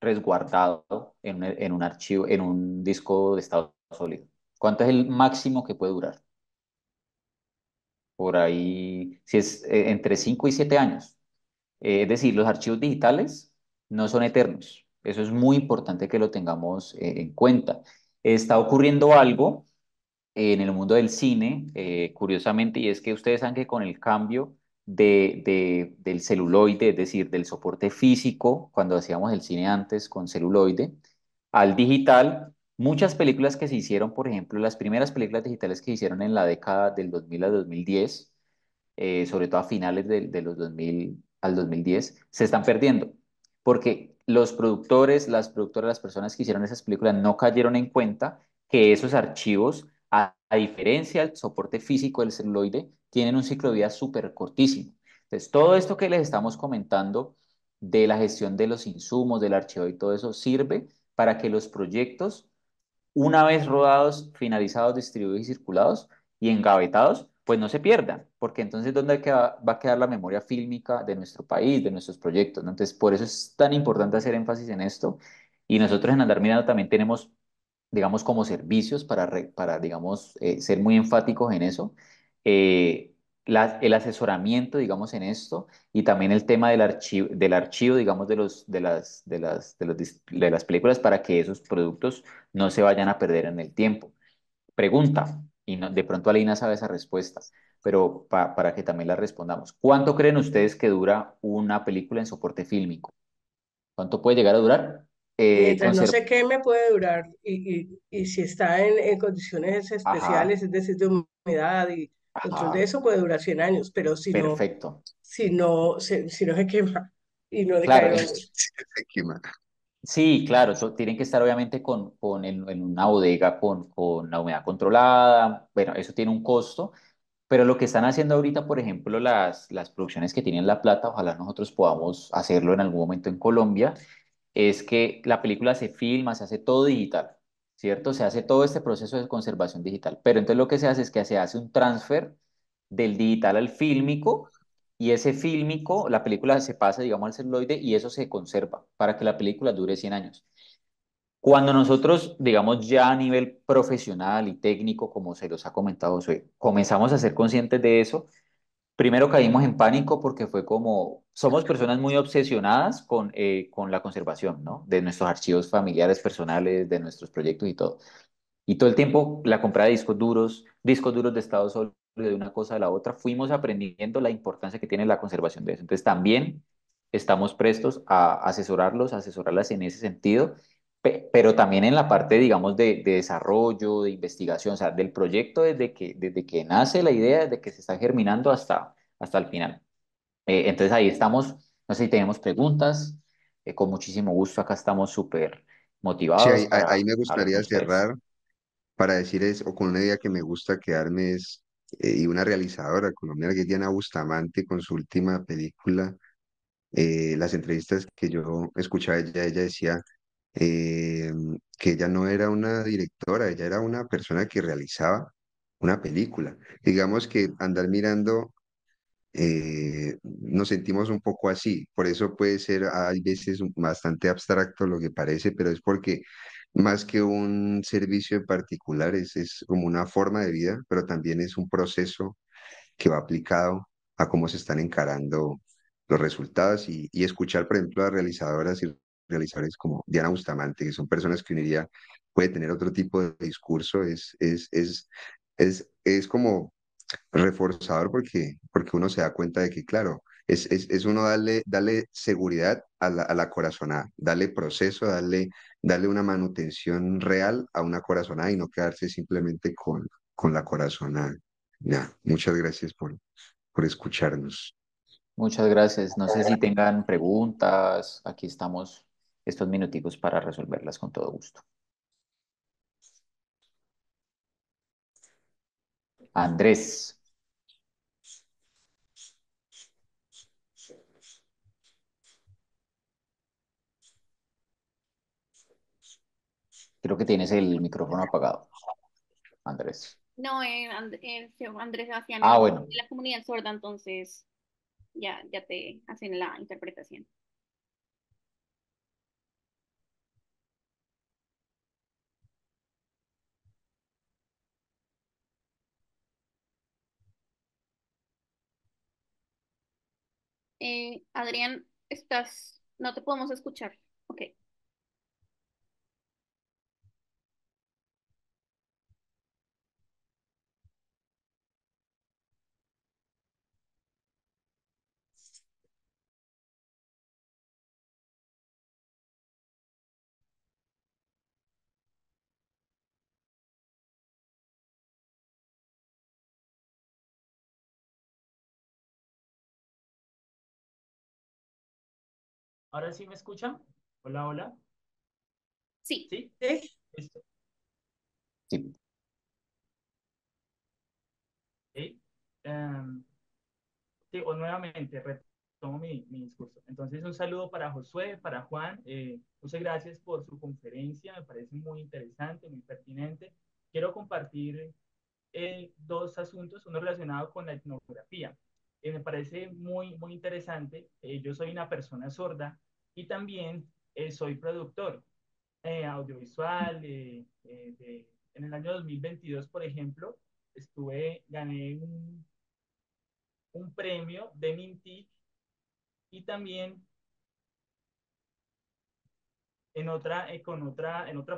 resguardado en un archivo, en un disco de estado sólido? ¿Cuánto es el máximo que puede durar? Por ahí, si es entre 5 y 7 años. Es decir, los archivos digitales no son eternos. Eso es muy importante que lo tengamos en cuenta. Está ocurriendo algo en el mundo del cine, curiosamente, y es que ustedes saben que con el cambio del celuloide, es decir, del soporte físico, cuando hacíamos el cine antes con celuloide, al digital, muchas películas que se hicieron, por ejemplo, las primeras películas digitales que se hicieron en la década del 2000 al 2010, sobre todo a finales de los 2000 al 2010, se están perdiendo, porque los productores, las productoras, las personas que hicieron esas películas no cayeron en cuenta que esos archivos, a diferencia del soporte físico del celuloide, tienen un ciclo de vida súper cortísimo. Entonces, todo esto que les estamos comentando de la gestión de los insumos, del archivo y todo eso, sirve para que los proyectos una vez rodados, finalizados, distribuidos y circulados y engavetados, pues no se pierdan, porque entonces ¿dónde va a quedar la memoria fílmica de nuestro país, de nuestros proyectos? ¿No? Entonces, por eso es tan importante hacer énfasis en esto. Y nosotros en Andar Mirando también tenemos, digamos, como servicios para digamos, ser muy enfáticos en eso. Eh, el asesoramiento, digamos, en esto y también el tema del archivo, digamos, de las películas para que esos productos no se vayan a perder en el tiempo. Pregunta, y de pronto Alina sabe esa respuesta, pero para que también la respondamos. ¿Cuánto creen ustedes que dura una película en soporte fílmico? ¿Cuánto puede llegar a durar? Eh, Mientras no conser- se queme puede durar y si está en condiciones Ajá, especiales, es decir, de humedad y control de ajá, eso, puede durar 100 años, pero perfecto. si no se quema y no le Claro, cae hongo. sí, claro, tienen que estar obviamente en una bodega con la humedad controlada. Bueno, eso tiene un costo, pero lo que están haciendo ahorita, por ejemplo, las producciones que tienen La Plata, ojalá nosotros podamos hacerlo en algún momento en Colombia, es que la película se filma, se hace todo digital, ¿cierto? Se hace todo este proceso de conservación digital, pero entonces lo que se hace es que se hace un transfer del digital al fílmico y ese fílmico, la película se pasa, digamos, al celuloide y eso se conserva para que la película dure 100 años. Cuando nosotros, digamos, ya a nivel profesional y técnico, como se los ha comentado Josué, comenzamos a ser conscientes de eso, primero caímos en pánico porque fue como, somos personas muy obsesionadas con la conservación, ¿no? De nuestros archivos familiares, personales, de nuestros proyectos y todo. Y todo el tiempo la compra de discos duros de estado sólido, de una cosa a la otra, fuimos aprendiendo la importancia que tiene la conservación de eso. Entonces también estamos prestos a asesorarlos, a asesorarlas en ese sentido, pero también en la parte, digamos, de desarrollo, de investigación, o sea, del proyecto desde que nace la idea, desde que se está germinando hasta el final. Entonces ahí estamos, no sé si tenemos preguntas, con muchísimo gusto, acá estamos súper Sí, motivados para ahí me hablar con gustaría ustedes. cerrar para decir o con una idea que me gusta quedarme y una realizadora colombiana que es Diana Bustamante con su última película, las entrevistas que yo escuchaba ella decía eh, que ella no era una directora, ella era una persona que realizaba una película. Digamos que andar mirando nos sentimos un poco así. Por eso puede ser, hay veces bastante abstracto lo que parece, pero es porque más que un servicio en particular, es como una forma de vida, pero también es un proceso que va aplicado a cómo se están encarando los resultados y escuchar, por ejemplo, a realizadoras y realizadores como Diana Bustamante, que son personas que uniría, puede tener otro tipo de discurso, es como reforzador porque uno se da cuenta de que, claro, es uno darle seguridad a la corazonada, darle proceso, darle una manutención real a una corazonada y no quedarse simplemente con la corazonada. Ya, muchas gracias por escucharnos. Muchas gracias. No sé si tengan preguntas. Aquí estamos estos minuticos para resolverlas con todo gusto. Andrés, creo que tienes el micrófono apagado. Andrés. No, Andrés Sebastián Ah, es bueno. de la comunidad sorda, entonces ya te hacen la interpretación. Adrián, no te podemos escuchar. Ok. Ahora sí me escuchan. Hola, hola. Sí. ¿Sí? Sí, Listo. Sí. Ok. Em, sí, o nuevamente retomo mi discurso. Entonces, un saludo para Josué, para Juan. Muchas gracias por su conferencia. Me parece muy interesante, muy pertinente. Quiero compartir dos asuntos, uno relacionado con la etnografía. Me parece muy interesante. Yo soy una persona sorda y también soy productor audiovisual. En el año 2022, por ejemplo, gané un premio de Mintic y también en otra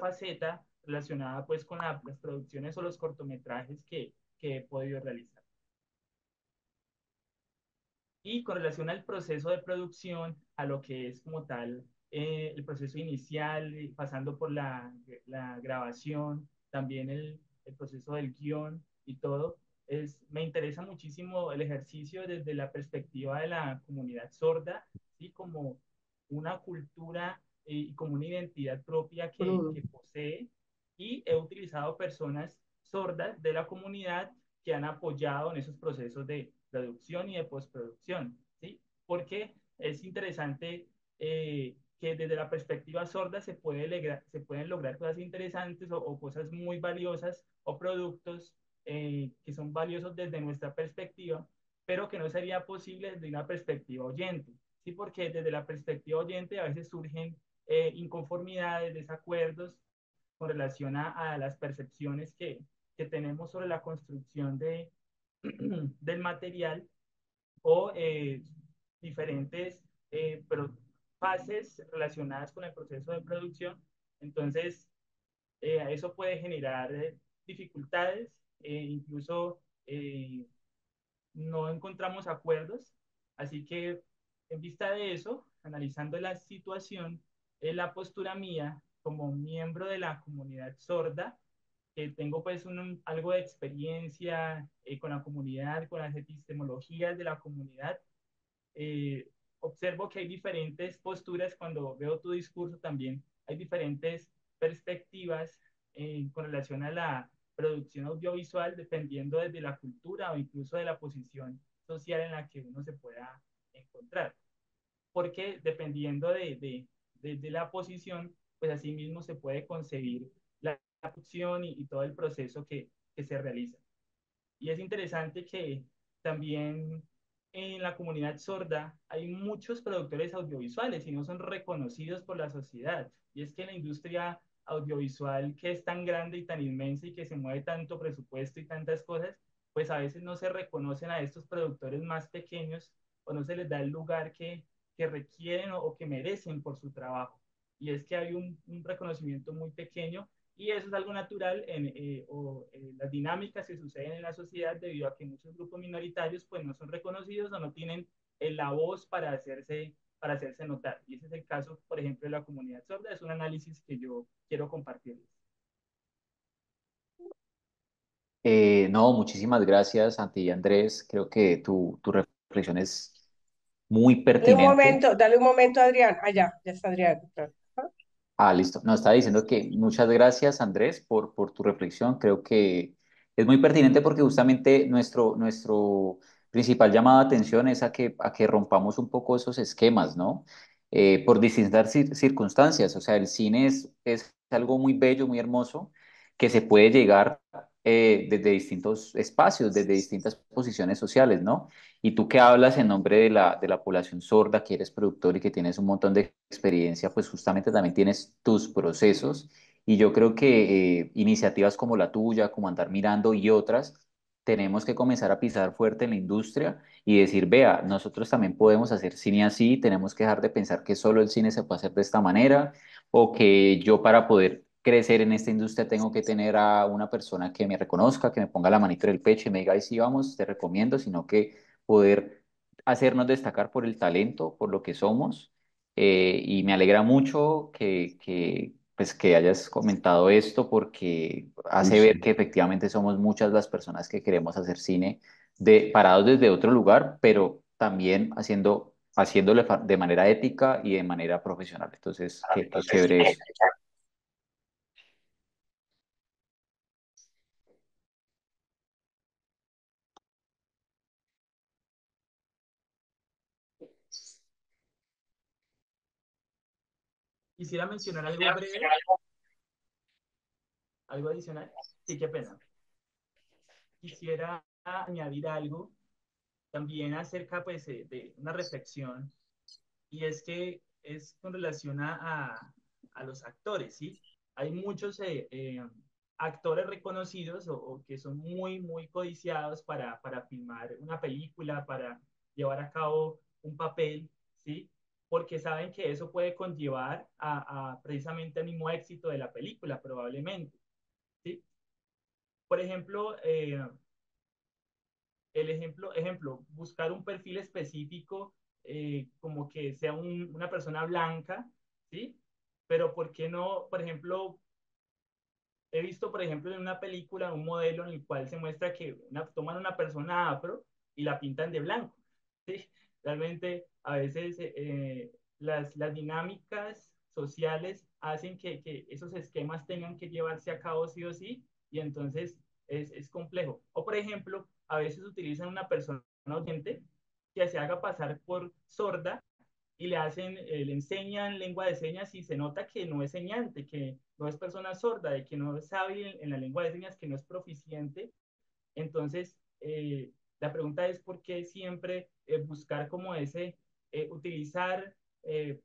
faceta relacionada pues con las producciones o los cortometrajes que he podido realizar. Y con relación al proceso de producción, a lo que es como tal el proceso inicial, pasando por la grabación, también el proceso del guión y todo, me interesa muchísimo el ejercicio desde la perspectiva de la comunidad sorda, ¿sí? Como una cultura y como una identidad propia por uno. que posee, y he utilizado personas sordas de la comunidad que han apoyado en esos procesos de producción y de postproducción, ¿sí? Porque es interesante que desde la perspectiva sorda se pueden lograr cosas interesantes o cosas muy valiosas o productos que son valiosos desde nuestra perspectiva, pero que no sería posible desde una perspectiva oyente, ¿sí? Porque desde la perspectiva oyente a veces surgen inconformidades, desacuerdos con relación a las percepciones que tenemos sobre la construcción del material o diferentes pero fases relacionadas con el proceso de producción. Entonces, eso puede generar dificultades, incluso no encontramos acuerdos. Así que, en vista de eso, analizando la situación, la postura mía como miembro de la comunidad sorda, que tengo pues algo de experiencia con la comunidad, con las epistemologías de la comunidad, eh, observo que hay diferentes posturas cuando veo tu discurso también, hay diferentes perspectivas con relación a la producción audiovisual, dependiendo desde la cultura o incluso de la posición social en la que uno se pueda encontrar. Porque dependiendo de la posición, pues así mismo se puede concebir la producción y todo el proceso que se realiza. Y es interesante que también en la comunidad sorda hay muchos productores audiovisuales y no son reconocidos por la sociedad. Y es que la industria audiovisual, que es tan grande y tan inmensa y que se mueve tanto presupuesto y tantas cosas, pues a veces no se reconocen a estos productores más pequeños o no se les da el lugar que requieren o que merecen por su trabajo. Y es que hay un reconocimiento muy pequeño y eso es algo natural las dinámicas que suceden en la sociedad debido a que muchos grupos minoritarios pues no son reconocidos o no tienen la voz para hacerse notar. Y ese es el caso, por ejemplo, de la comunidad sorda. Es un análisis que yo quiero compartirles. No, muchísimas gracias, Santi y Andrés. Creo que tu reflexión es muy pertinente. Dale un momento, Adrián. Ah, ya está Adrián. Claro. Ah, listo. No, estaba diciendo que muchas gracias, Andrés, por tu reflexión. Creo que es muy pertinente porque justamente nuestro principal llamado de atención es a que rompamos un poco esos esquemas, ¿no? Por distintas circunstancias. O sea, el cine es algo muy bello, muy hermoso, que se puede llegar desde distintos espacios, desde distintas posiciones sociales, ¿no? Y tú que hablas en nombre de la población sorda, que eres productor y que tienes un montón de experiencia, pues justamente también tienes tus procesos. Y yo creo que iniciativas como la tuya, como Andar Mirando y otras, tenemos que comenzar a pisar fuerte en la industria y decir, vea, nosotros también podemos hacer cine así, tenemos que dejar de pensar que solo el cine se puede hacer de esta manera o que yo para poder crecer en esta industria tengo que tener a una persona que me reconozca, que me ponga la manito en el pecho y me diga, ay, sí, vamos, te recomiendo, sino que poder hacernos destacar por el talento, por lo que somos. Y me alegra mucho pues, que hayas comentado esto porque hace ver Listo. que efectivamente somos muchas las personas que queremos hacer cine parados desde otro lugar, pero también haciéndolo de manera ética y de manera profesional. Entonces, qué chévere eso. Quisiera mencionar algo breve, algo adicional. Sí, qué pena. Quisiera añadir algo también acerca pues, de una reflexión y es que es con relación a los actores, ¿sí? Hay muchos actores reconocidos o que son muy, muy codiciados para filmar una película, para llevar a cabo un papel, ¿sí? Porque saben que eso puede conllevar a precisamente al mismo éxito de la película, probablemente, ¿sí? Por ejemplo, ejemplo, buscar un perfil específico como que sea una persona blanca, ¿sí? Pero ¿por qué no, por ejemplo, he visto, por ejemplo, en una película un modelo en el cual se muestra que toman una persona afro y la pintan de blanco, ¿sí? Realmente a veces las dinámicas sociales hacen que esos esquemas tengan que llevarse a cabo sí o sí, y entonces es complejo. O, por ejemplo, a veces utilizan una persona oyente que se haga pasar por sorda y le enseñan lengua de señas y se nota que no es señante, que no es persona sorda, de que no sabe en la lengua de señas, que no es proficiente Entonces, la pregunta es por qué siempre buscar como utilizar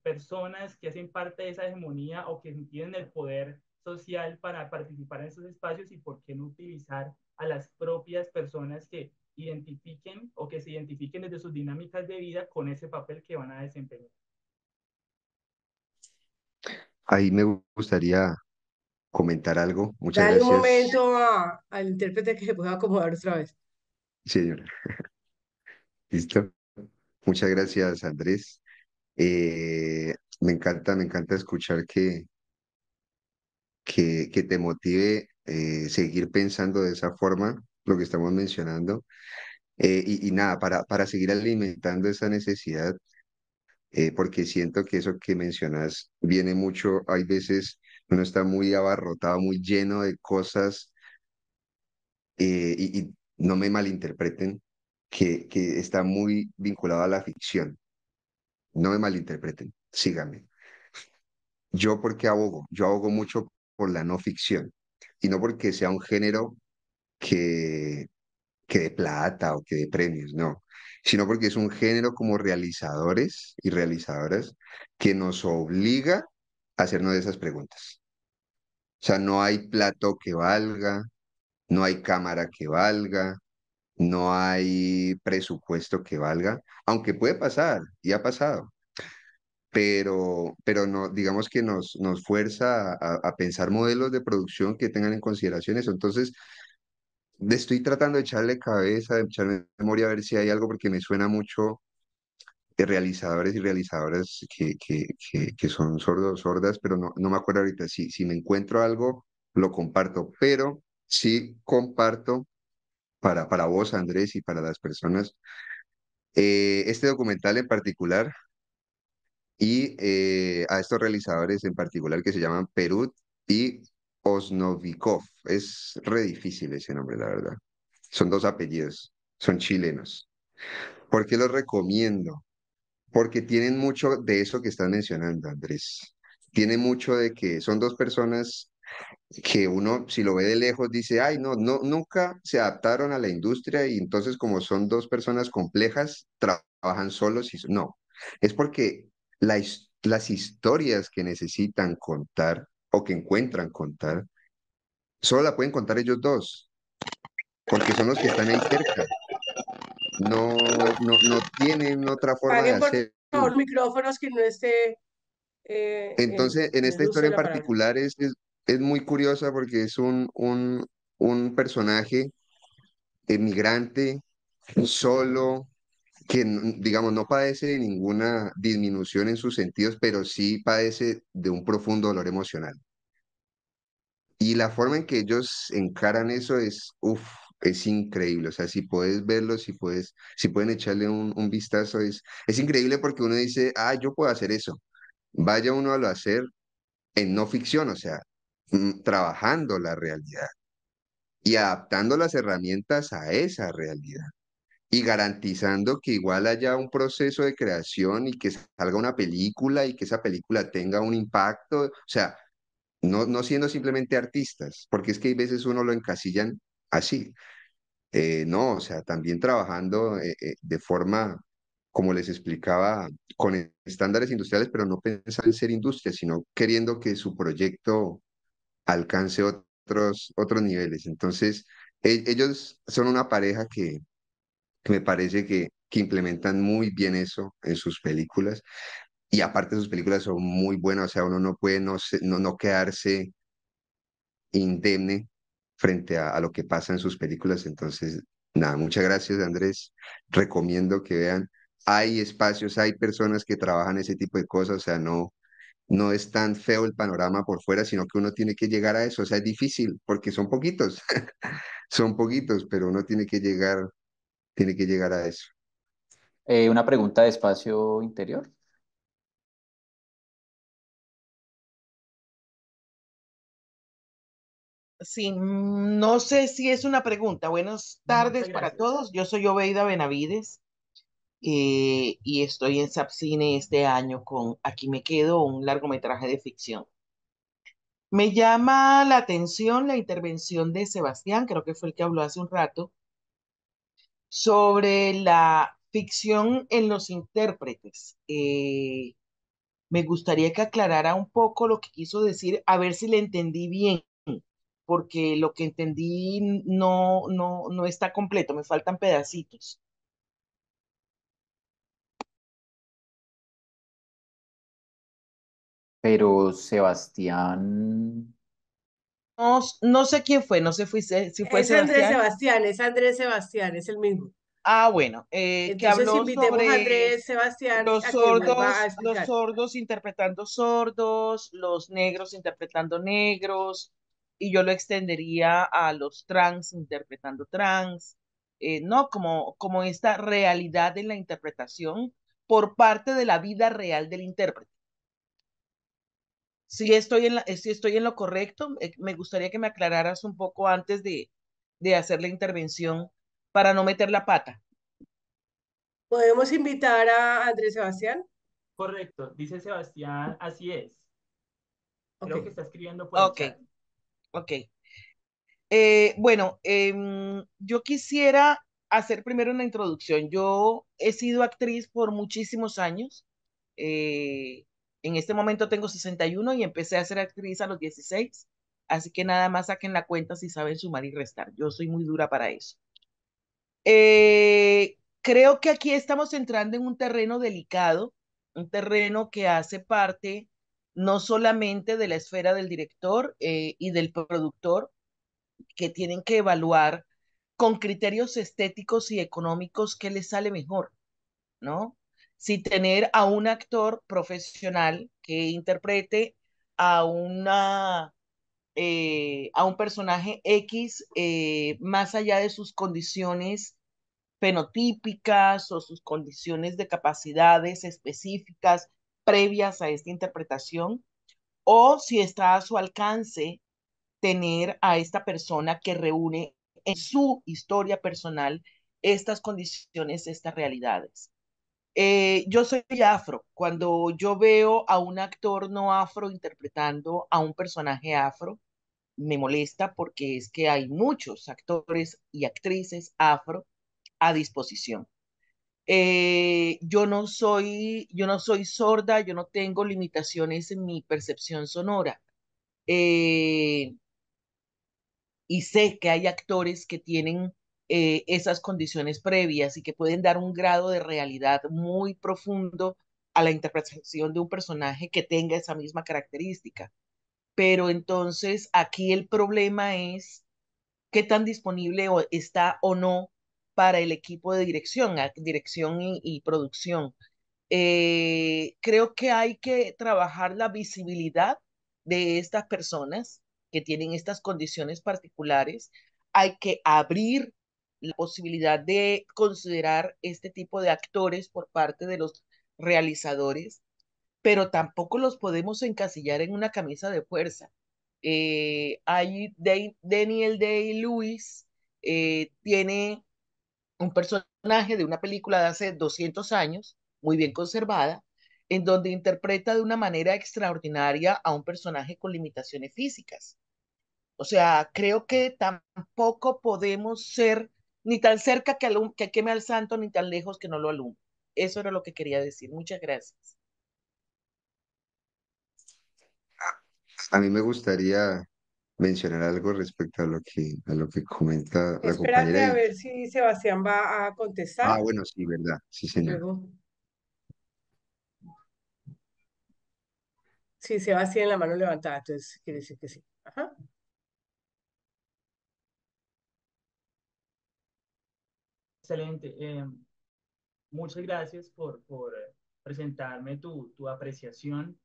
personas que hacen parte de esa hegemonía o que tienen el poder social para participar en esos espacios y por qué no utilizar a las propias personas que identifiquen o que se identifiquen desde sus dinámicas de vida con ese papel que van a desempeñar. Ahí me gustaría comentar algo. Muchas Dale un gracias, momento al intérprete que se pueda acomodar otra vez. señora. ¿Listo? Muchas gracias, Andrés. Me encanta escuchar que te motive seguir pensando de esa forma, lo que estamos mencionando. Y nada, para seguir alimentando esa necesidad, porque siento que eso que mencionas viene mucho, hay veces uno está muy abarrotado, muy lleno de cosas, y no me malinterpreten, que está muy vinculado a la ficción. No me malinterpreten, síganme. ¿Yo por qué abogo? Yo abogo mucho por la no ficción, y no porque sea un género que, que dé plata o que dé premios, no, sino porque es un género como realizadores y realizadoras que nos obliga a hacernos esas preguntas. O sea, no hay plato que valga, no hay cámara que valga, no hay presupuesto que valga, aunque puede pasar y ha pasado, pero no, digamos que nos fuerza a pensar modelos de producción que tengan en consideración eso. Entonces, estoy tratando de echarle cabeza, de echarle memoria a ver si hay algo, porque me suena mucho de realizadores y realizadoras que son sordos, sordas, pero no me acuerdo ahorita. Si me encuentro algo, lo comparto, pero sí comparto para vos, Andrés, y para las personas, este documental en particular y a estos realizadores en particular que se llaman Perut y Osnovikov. Es re difícil ese nombre, la verdad. Son dos apellidos, son chilenos. ¿Por qué los recomiendo? Porque tienen mucho de eso que estás mencionando, Andrés. Tiene mucho de que son dos personas que uno, si lo ve de lejos, dice, ay, nunca se adaptaron a la industria y entonces como son dos personas complejas, trabajan solos y no. Es porque las historias que necesitan contar o que encuentran contar, solo la pueden contar ellos dos, porque son los que están ahí cerca. No tienen otra forma de Paguen por favor hacerlo. micrófonos que no esté Entonces, en en el esta uso historia de en la palabra. particular es muy curiosa porque es un personaje emigrante, solo, que digamos no padece de ninguna disminución en sus sentidos, pero sí padece de un profundo dolor emocional. Y la forma en que ellos encaran eso es increíble. O sea, si puedes verlo, si pueden echarle un vistazo, es increíble porque uno dice, ah, yo puedo hacer eso. Vaya uno a lo hacer en no ficción, o sea, trabajando la realidad y adaptando las herramientas a esa realidad y garantizando que igual haya un proceso de creación y que salga una película y que esa película tenga un impacto, o sea, no siendo simplemente artistas, porque es que hay veces uno lo encasillan así. No, o sea, también trabajando de forma, como les explicaba, con estándares industriales, pero no pensar en ser industria, sino queriendo que su proyecto alcance otros niveles. Entonces, ellos son una pareja que me parece que implementan muy bien eso en sus películas. Y aparte sus películas son muy buenas, o sea, uno no puede no quedarse indemne frente a lo que pasa en sus películas. Entonces, nada, muchas gracias, Andrés. Recomiendo que vean. Hay espacios, hay personas que trabajan ese tipo de cosas, o sea, no es tan feo el panorama por fuera, sino que uno tiene que llegar a eso. O sea, es difícil porque son poquitos, son poquitos, pero uno tiene que llegar a eso. Una pregunta de espacio interior. Sí, no sé si es una pregunta. Buenas tardes Muchas para gracias. todos. Yo soy Obeida Benavides y estoy en Sapcine este año con Aquí me quedo, un largometraje de ficción. Me llama la atención la intervención de Sebastián, creo que fue el que habló hace un rato, Sobre la ficción en los intérpretes. Me gustaría que aclarara un poco lo que quiso decir, a ver si le entendí bien, porque lo que entendí no está completo, me faltan pedacitos. Pero Sebastián, No, no sé quién fue, no sé si fue Sebastián. Es Andrés Sebastián, es el mismo. Ah, bueno, que Entonces habló invitemos a sobre Andrés Sebastián a que vuelva a los explicar. sordos interpretando sordos, los negros interpretando negros, y yo lo extendería a los trans interpretando trans, ¿no? Como esta realidad en la interpretación por parte de la vida real del intérprete. Si estoy en lo correcto, me gustaría que me aclararas un poco antes de hacer la intervención para no meter la pata. ¿Podemos invitar a Andrés Sebastián? Correcto, dice Sebastián, así es. Ok. Creo que está escribiendo por el Ok, chat. ok. Bueno, yo quisiera hacer primero una introducción. Yo he sido actriz por muchísimos años. Eh, en este momento tengo 61 y empecé a ser actriz a los 16. Así que nada más saquen la cuenta si saben sumar y restar. Yo soy muy dura para eso. Creo que aquí estamos entrando en un terreno delicado, un terreno que hace parte no solamente de la esfera del director y del productor, que tienen que evaluar con criterios estéticos y económicos qué les sale mejor, ¿no? Si tener a un actor profesional que interprete a a un personaje X más allá de sus condiciones fenotípicas o sus condiciones de capacidades específicas previas a esta interpretación, o si está a su alcance tener a esta persona que reúne en su historia personal estas condiciones, estas realidades. Yo soy afro. Cuando yo veo a un actor no afro interpretando a un personaje afro, me molesta porque es que hay muchos actores y actrices afro a disposición. Yo no soy sorda, yo no tengo limitaciones en mi percepción sonora. Eh, y sé que hay actores que tienen esas condiciones previas y que pueden dar un grado de realidad muy profundo a la interpretación de un personaje que tenga esa misma característica. Pero entonces aquí el problema es qué tan disponible está o no para el equipo de dirección, dirección y producción. Creo que hay que trabajar la visibilidad de estas personas que tienen estas condiciones particulares. Hay que abrir la posibilidad de considerar este tipo de actores por parte de los realizadores, pero tampoco los podemos encasillar en una camisa de fuerza. Daniel Day-Lewis tiene un personaje de una película de hace 200 años, muy bien conservada, en donde interpreta de una manera extraordinaria a un personaje con limitaciones físicas. O sea, creo que tampoco podemos ser ni tan cerca que queme al santo, ni tan lejos que no lo alumbre. Eso era lo que quería decir. Muchas gracias. A mí me gustaría mencionar algo respecto a lo que comenta la Espérate compañera. a ver si Sebastián va a Ah, contestar bueno, sí, verdad, sí, y señor. luego, si Sebastián la mano levantada, entonces quiere decir que sí. Ajá. Excelente. Muchas gracias por presentarme tu apreciación.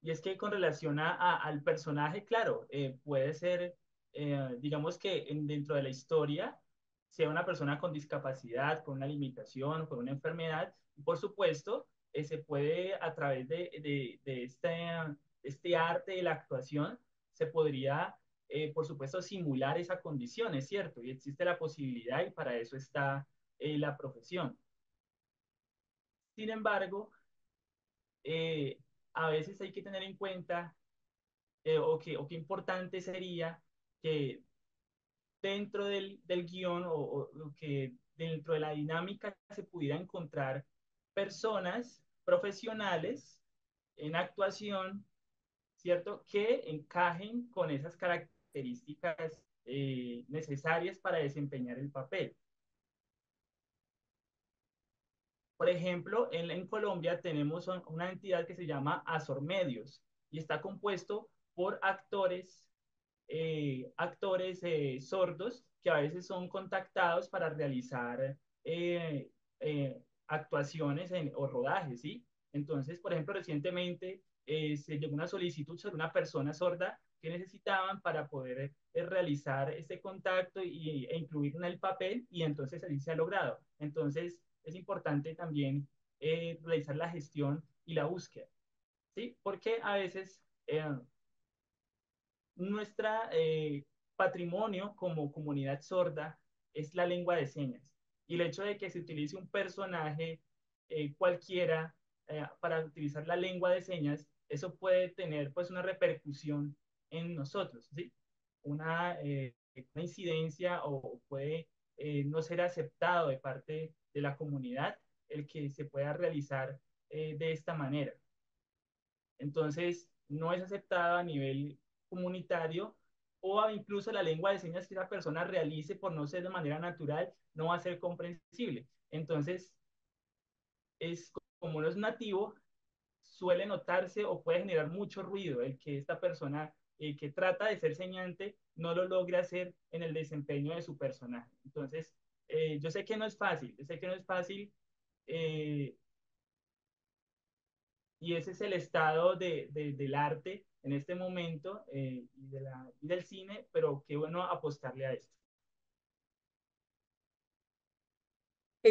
Y es que con relación al personaje, claro, puede ser, digamos que dentro de la historia, sea una persona con discapacidad, con una limitación, con una enfermedad, y por supuesto, se puede a través de este arte de la actuación, se podría, por supuesto, simular esa condición, es cierto, y existe la posibilidad y para eso está la profesión. Sin embargo, a veces hay que tener en cuenta o qué importante sería que dentro del guión o que dentro de la dinámica se pudiera encontrar personas profesionales en actuación, ¿cierto? Que encajen con esas características necesarias para desempeñar el papel. Por ejemplo, en Colombia tenemos una entidad que se llama Azor Medios y está compuesto por sordos que a veces son contactados para realizar actuaciones o rodajes, ¿sí? Entonces, por ejemplo, recientemente se llegó una solicitud sobre una persona sorda que necesitaban para poder realizar este contacto e incluir en el papel y entonces así se ha logrado. Entonces, es importante también realizar la gestión y la búsqueda, ¿sí? Porque a veces nuestra patrimonio como comunidad sorda es la lengua de señas. Y el hecho de que se utilice un personaje cualquiera para utilizar la lengua de señas, eso puede tener pues una repercusión en nosotros, ¿sí? Una incidencia o puede no ser aceptado de parte de la comunidad el que se pueda realizar de esta manera. Entonces, no es aceptado a nivel comunitario o incluso la lengua de señas que esa persona realice por no ser de manera natural no va a ser comprensible. Entonces, es como no es nativo, suele notarse o puede generar mucho ruido el que esta persona que trata de ser señante no lo logre hacer en el desempeño de su personaje. Entonces, yo sé que no es fácil, yo sé que no es fácil eh, y ese es el estado del arte en este momento y del cine, pero qué bueno apostarle a esto.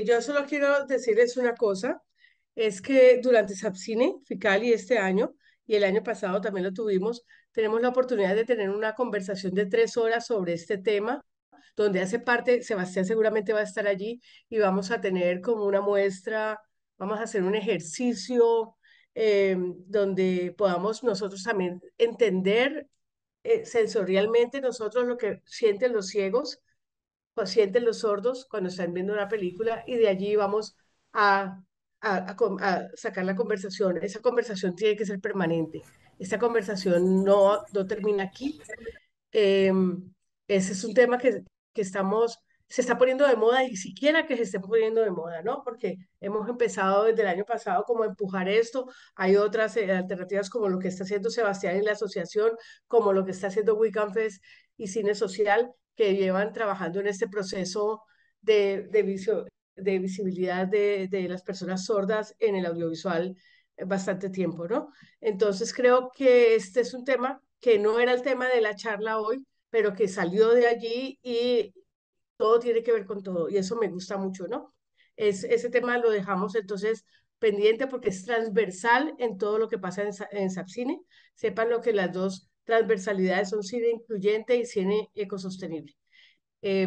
Yo solo quiero decirles una cosa, es que durante Sapcine, Ficali este año y el año pasado también lo tuvimos, tenemos la oportunidad de tener una conversación de 3 horas sobre este tema, donde hace parte, Sebastián seguramente va a estar allí y vamos a tener como una muestra, vamos a hacer un ejercicio donde podamos nosotros también entender sensorialmente nosotros lo que sienten los ciegos sienten los sordos cuando están viendo una película y de allí vamos a, a sacar la conversación. Esa conversación tiene que ser permanente. Esta conversación no termina aquí. Eh, Ese es un tema que se está poniendo de moda y siquiera que se esté poniendo de moda, ¿no? Porque hemos empezado desde el año pasado como a empujar esto. Hay otras alternativas como lo que está haciendo Sebastián y la asociación, como lo que está haciendo Wiccan Fest y Cine Social, que llevan trabajando en este proceso de visibilidad de las personas sordas en el audiovisual bastante tiempo, ¿no? Entonces creo que este es un tema que no era el tema de la charla hoy, pero que salió de allí y todo tiene que ver con todo y eso me gusta mucho, ¿no? Ese tema lo dejamos entonces pendiente porque es transversal en todo lo que pasa en Sapcine. Sepan lo que las dos transversalidades son cine incluyente y cine ecosostenible.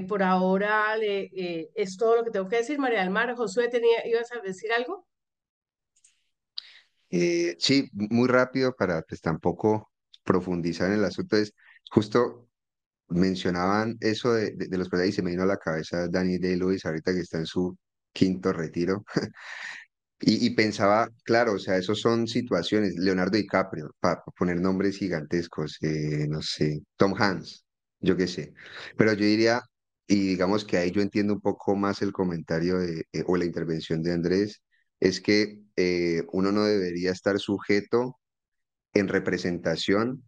Por ahora es todo lo que tengo que decir. María del Mar, Josué, ¿ibas a decir algo? Sí, muy rápido para pues tampoco profundizar en el asunto. Es justo mencionaban eso de los pelados y se me vino a la cabeza Danny Day-Lewis ahorita que está en su quinto retiro. Y pensaba, claro, o sea, esos son situaciones. Leonardo DiCaprio, para poner nombres gigantescos, no sé, Tom Hanks, yo qué sé. Pero yo diría, y digamos que ahí yo entiendo un poco más el comentario o la intervención de Andrés, es que uno no debería estar sujeto en representación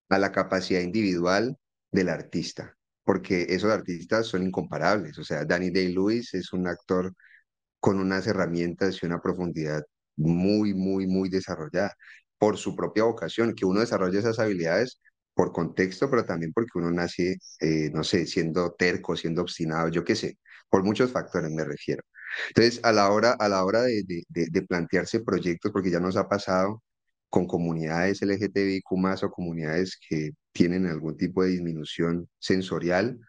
a la capacidad individual del artista, porque esos artistas son incomparables. O sea, Danny Day-Lewis es un actor con unas herramientas y una profundidad muy, muy, muy desarrollada por su propia vocación, que uno desarrolla esas habilidades por contexto, pero también porque uno nace, no sé, siendo terco, siendo obstinado, yo qué sé, por muchos factores me refiero. Entonces, a la hora de plantearse proyectos, porque ya nos ha pasado con comunidades LGTBIQ más o comunidades que tienen algún tipo de disminución sensorial,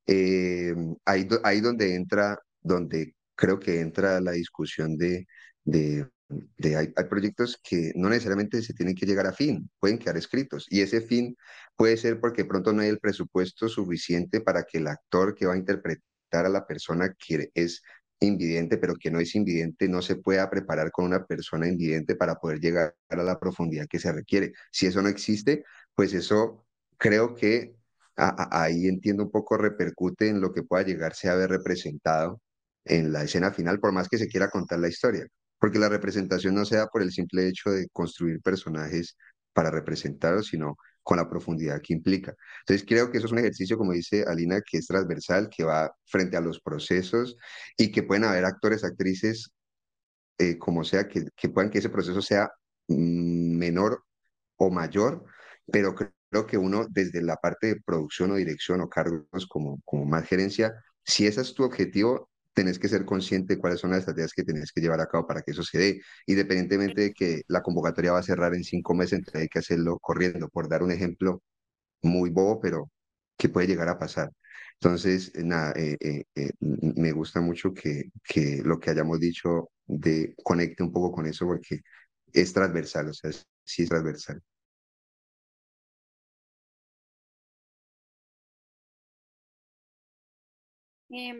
eh, ahí donde creo que entra la discusión de hay proyectos que no necesariamente se tienen que llegar a fin, pueden quedar escritos. Y ese fin puede ser porque pronto no hay el presupuesto suficiente para que el actor que va a interpretar a la persona que es invidente, pero que no es invidente, no se pueda preparar con una persona invidente para poder llegar a la profundidad que se requiere. Si eso no existe, pues eso creo que ahí entiendo un poco repercute en lo que pueda llegarse a ver representado en la escena final, por más que se quiera contar la historia, porque la representación no se da por el simple hecho de construir personajes para representarlos, sino con la profundidad que implica. Entonces creo que eso es un ejercicio, como dice Alina, que es transversal, que va frente a los procesos y que pueden haber actores, actrices, como sea, que puedan que ese proceso sea menor o mayor, pero creo que uno desde la parte de producción o dirección o cargos como más gerencia, si ese es tu objetivo, tenés que ser consciente de cuáles son las estrategias que tenés que llevar a cabo para que eso se dé, independientemente de que la convocatoria va a cerrar en 5 meses, entonces hay que hacerlo corriendo, por dar un ejemplo muy bobo, pero que puede llegar a pasar. Entonces, nada, me gusta mucho que lo que hayamos dicho de conecte un poco con eso porque es transversal, o sea, sí es transversal.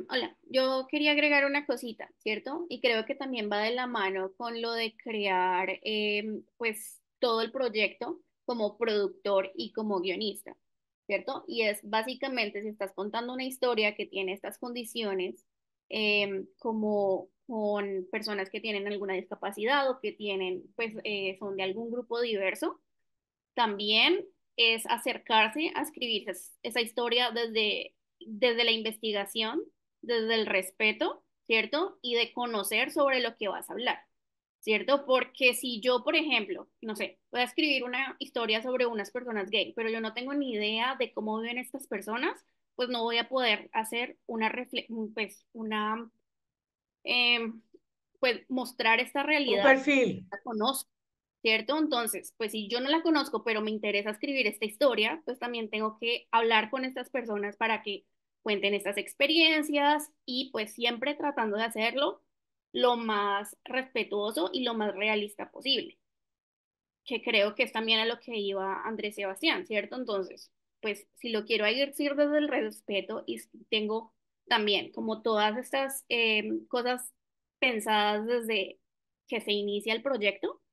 Hola, yo quería agregar una cosita, ¿cierto? Y creo que también va de la mano con lo de crear, pues, todo el proyecto como productor y como guionista, ¿cierto? Y es básicamente si estás contando una historia que tiene estas condiciones, como con personas que tienen alguna discapacidad o que tienen, pues, son de algún grupo diverso, también es acercarse a escribir esa historia desde la investigación, desde el respeto, ¿cierto? Y de conocer sobre lo que vas a hablar, ¿cierto? Porque si yo, por ejemplo, no sé, voy a escribir una historia sobre unas personas gay, pero yo no tengo ni idea de cómo viven estas personas, pues no voy a poder hacer pues em, pues mostrar esta Un realidad perfil. que la conozco, ¿cierto? Entonces, pues si yo no la conozco, pero me interesa escribir esta historia, pues también tengo que hablar con estas personas para que cuenten estas experiencias y pues siempre tratando de hacerlo lo más respetuoso y lo más realista posible, que creo que es también a lo que iba Andrés Sebastián, ¿cierto? Entonces, pues si lo quiero decir desde el respeto y tengo también como todas estas cosas pensadas desde que se inicia el proyecto,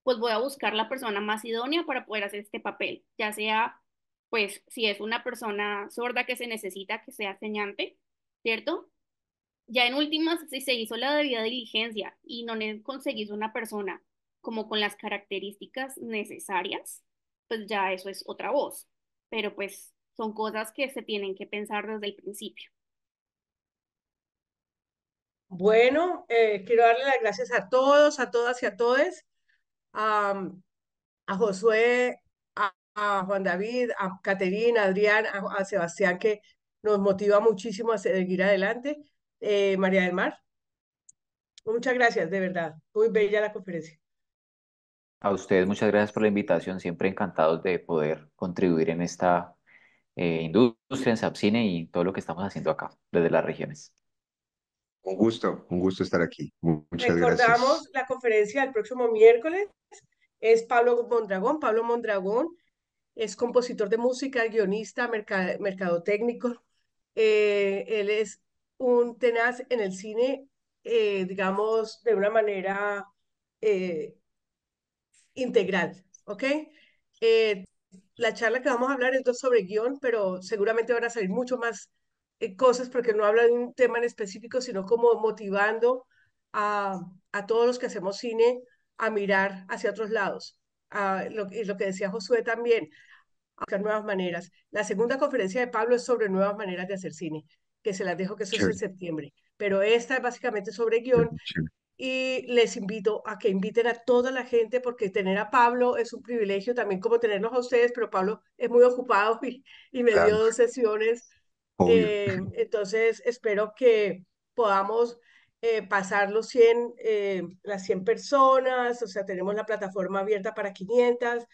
pues voy a buscar la persona más idónea para poder hacer este papel, ya sea, pues si es una persona sorda que se necesita que sea señante, ¿cierto? Ya en últimas, si se hizo la debida diligencia y no conseguís una persona como con las características necesarias, pues ya eso es otra voz. Pero pues son cosas que se tienen que pensar desde el principio. Bueno, quiero darle las gracias a todos, a todas y a todos, a, a Josué, a Juan David, a Caterina, a Adrián, a Sebastián, que nos motiva muchísimo a seguir adelante. María del Mar, muchas gracias, de verdad. Muy bella la conferencia. A ustedes muchas gracias por la invitación, siempre encantados de poder contribuir en esta industria, en Sapcine y todo lo que estamos haciendo acá, desde las regiones. Un gusto estar aquí. Muchas Recordamos gracias. la conferencia del próximo miércoles. Es Pablo Mondragón. Pablo Mondragón es compositor de música, guionista, mercadotécnico. Él es un tenaz en el cine, digamos, de una manera eh, integral, ¿ok? Eh, la charla que vamos a hablar es sobre guión, pero seguramente van a salir mucho más cosas porque no habla de un tema en específico, sino como motivando a, a todos los que hacemos cine a mirar hacia otros lados. Y lo que decía Josué también, a buscar nuevas maneras. La segunda conferencia de Pablo es sobre nuevas maneras de hacer cine, que se las dejo que eso es en Chévere, septiembre. Pero esta es básicamente sobre guión chévere. y les invito a que inviten a toda la gente porque tener a Pablo es un privilegio también como tenerlos a ustedes, pero Pablo es muy ocupado y me dio Claro, 2 sesiones. obvio. Entonces espero que podamos pasar las 100 personas, o sea, tenemos la plataforma abierta para 500.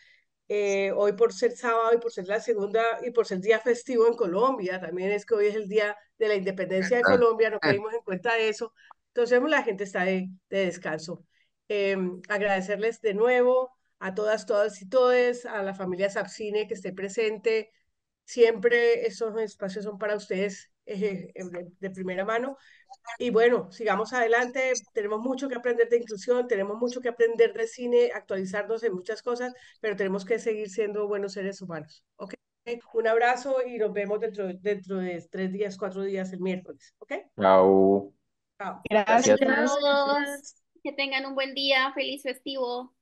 Hoy por ser sábado y por ser la segunda y por ser día festivo en Colombia, también es que hoy es el día de la independencia de ¿Verdad? Colombia, no caímos en cuenta de eso. Entonces la gente está de descanso. Agradecerles de nuevo a todas, todas y todes, a la familia Sapcine que esté presente. Siempre estos espacios son para ustedes de primera mano. Y bueno, sigamos adelante. Tenemos mucho que aprender de inclusión, tenemos mucho que aprender de cine, actualizarnos en muchas cosas, pero tenemos que seguir siendo buenos seres humanos. ¿Ok? Un abrazo y nos vemos dentro de 3 días, 4 días, el miércoles. ¿Ok? Chao. Chao. Gracias Gracias. a Gracias. todos. Que tengan un buen día. Feliz festivo.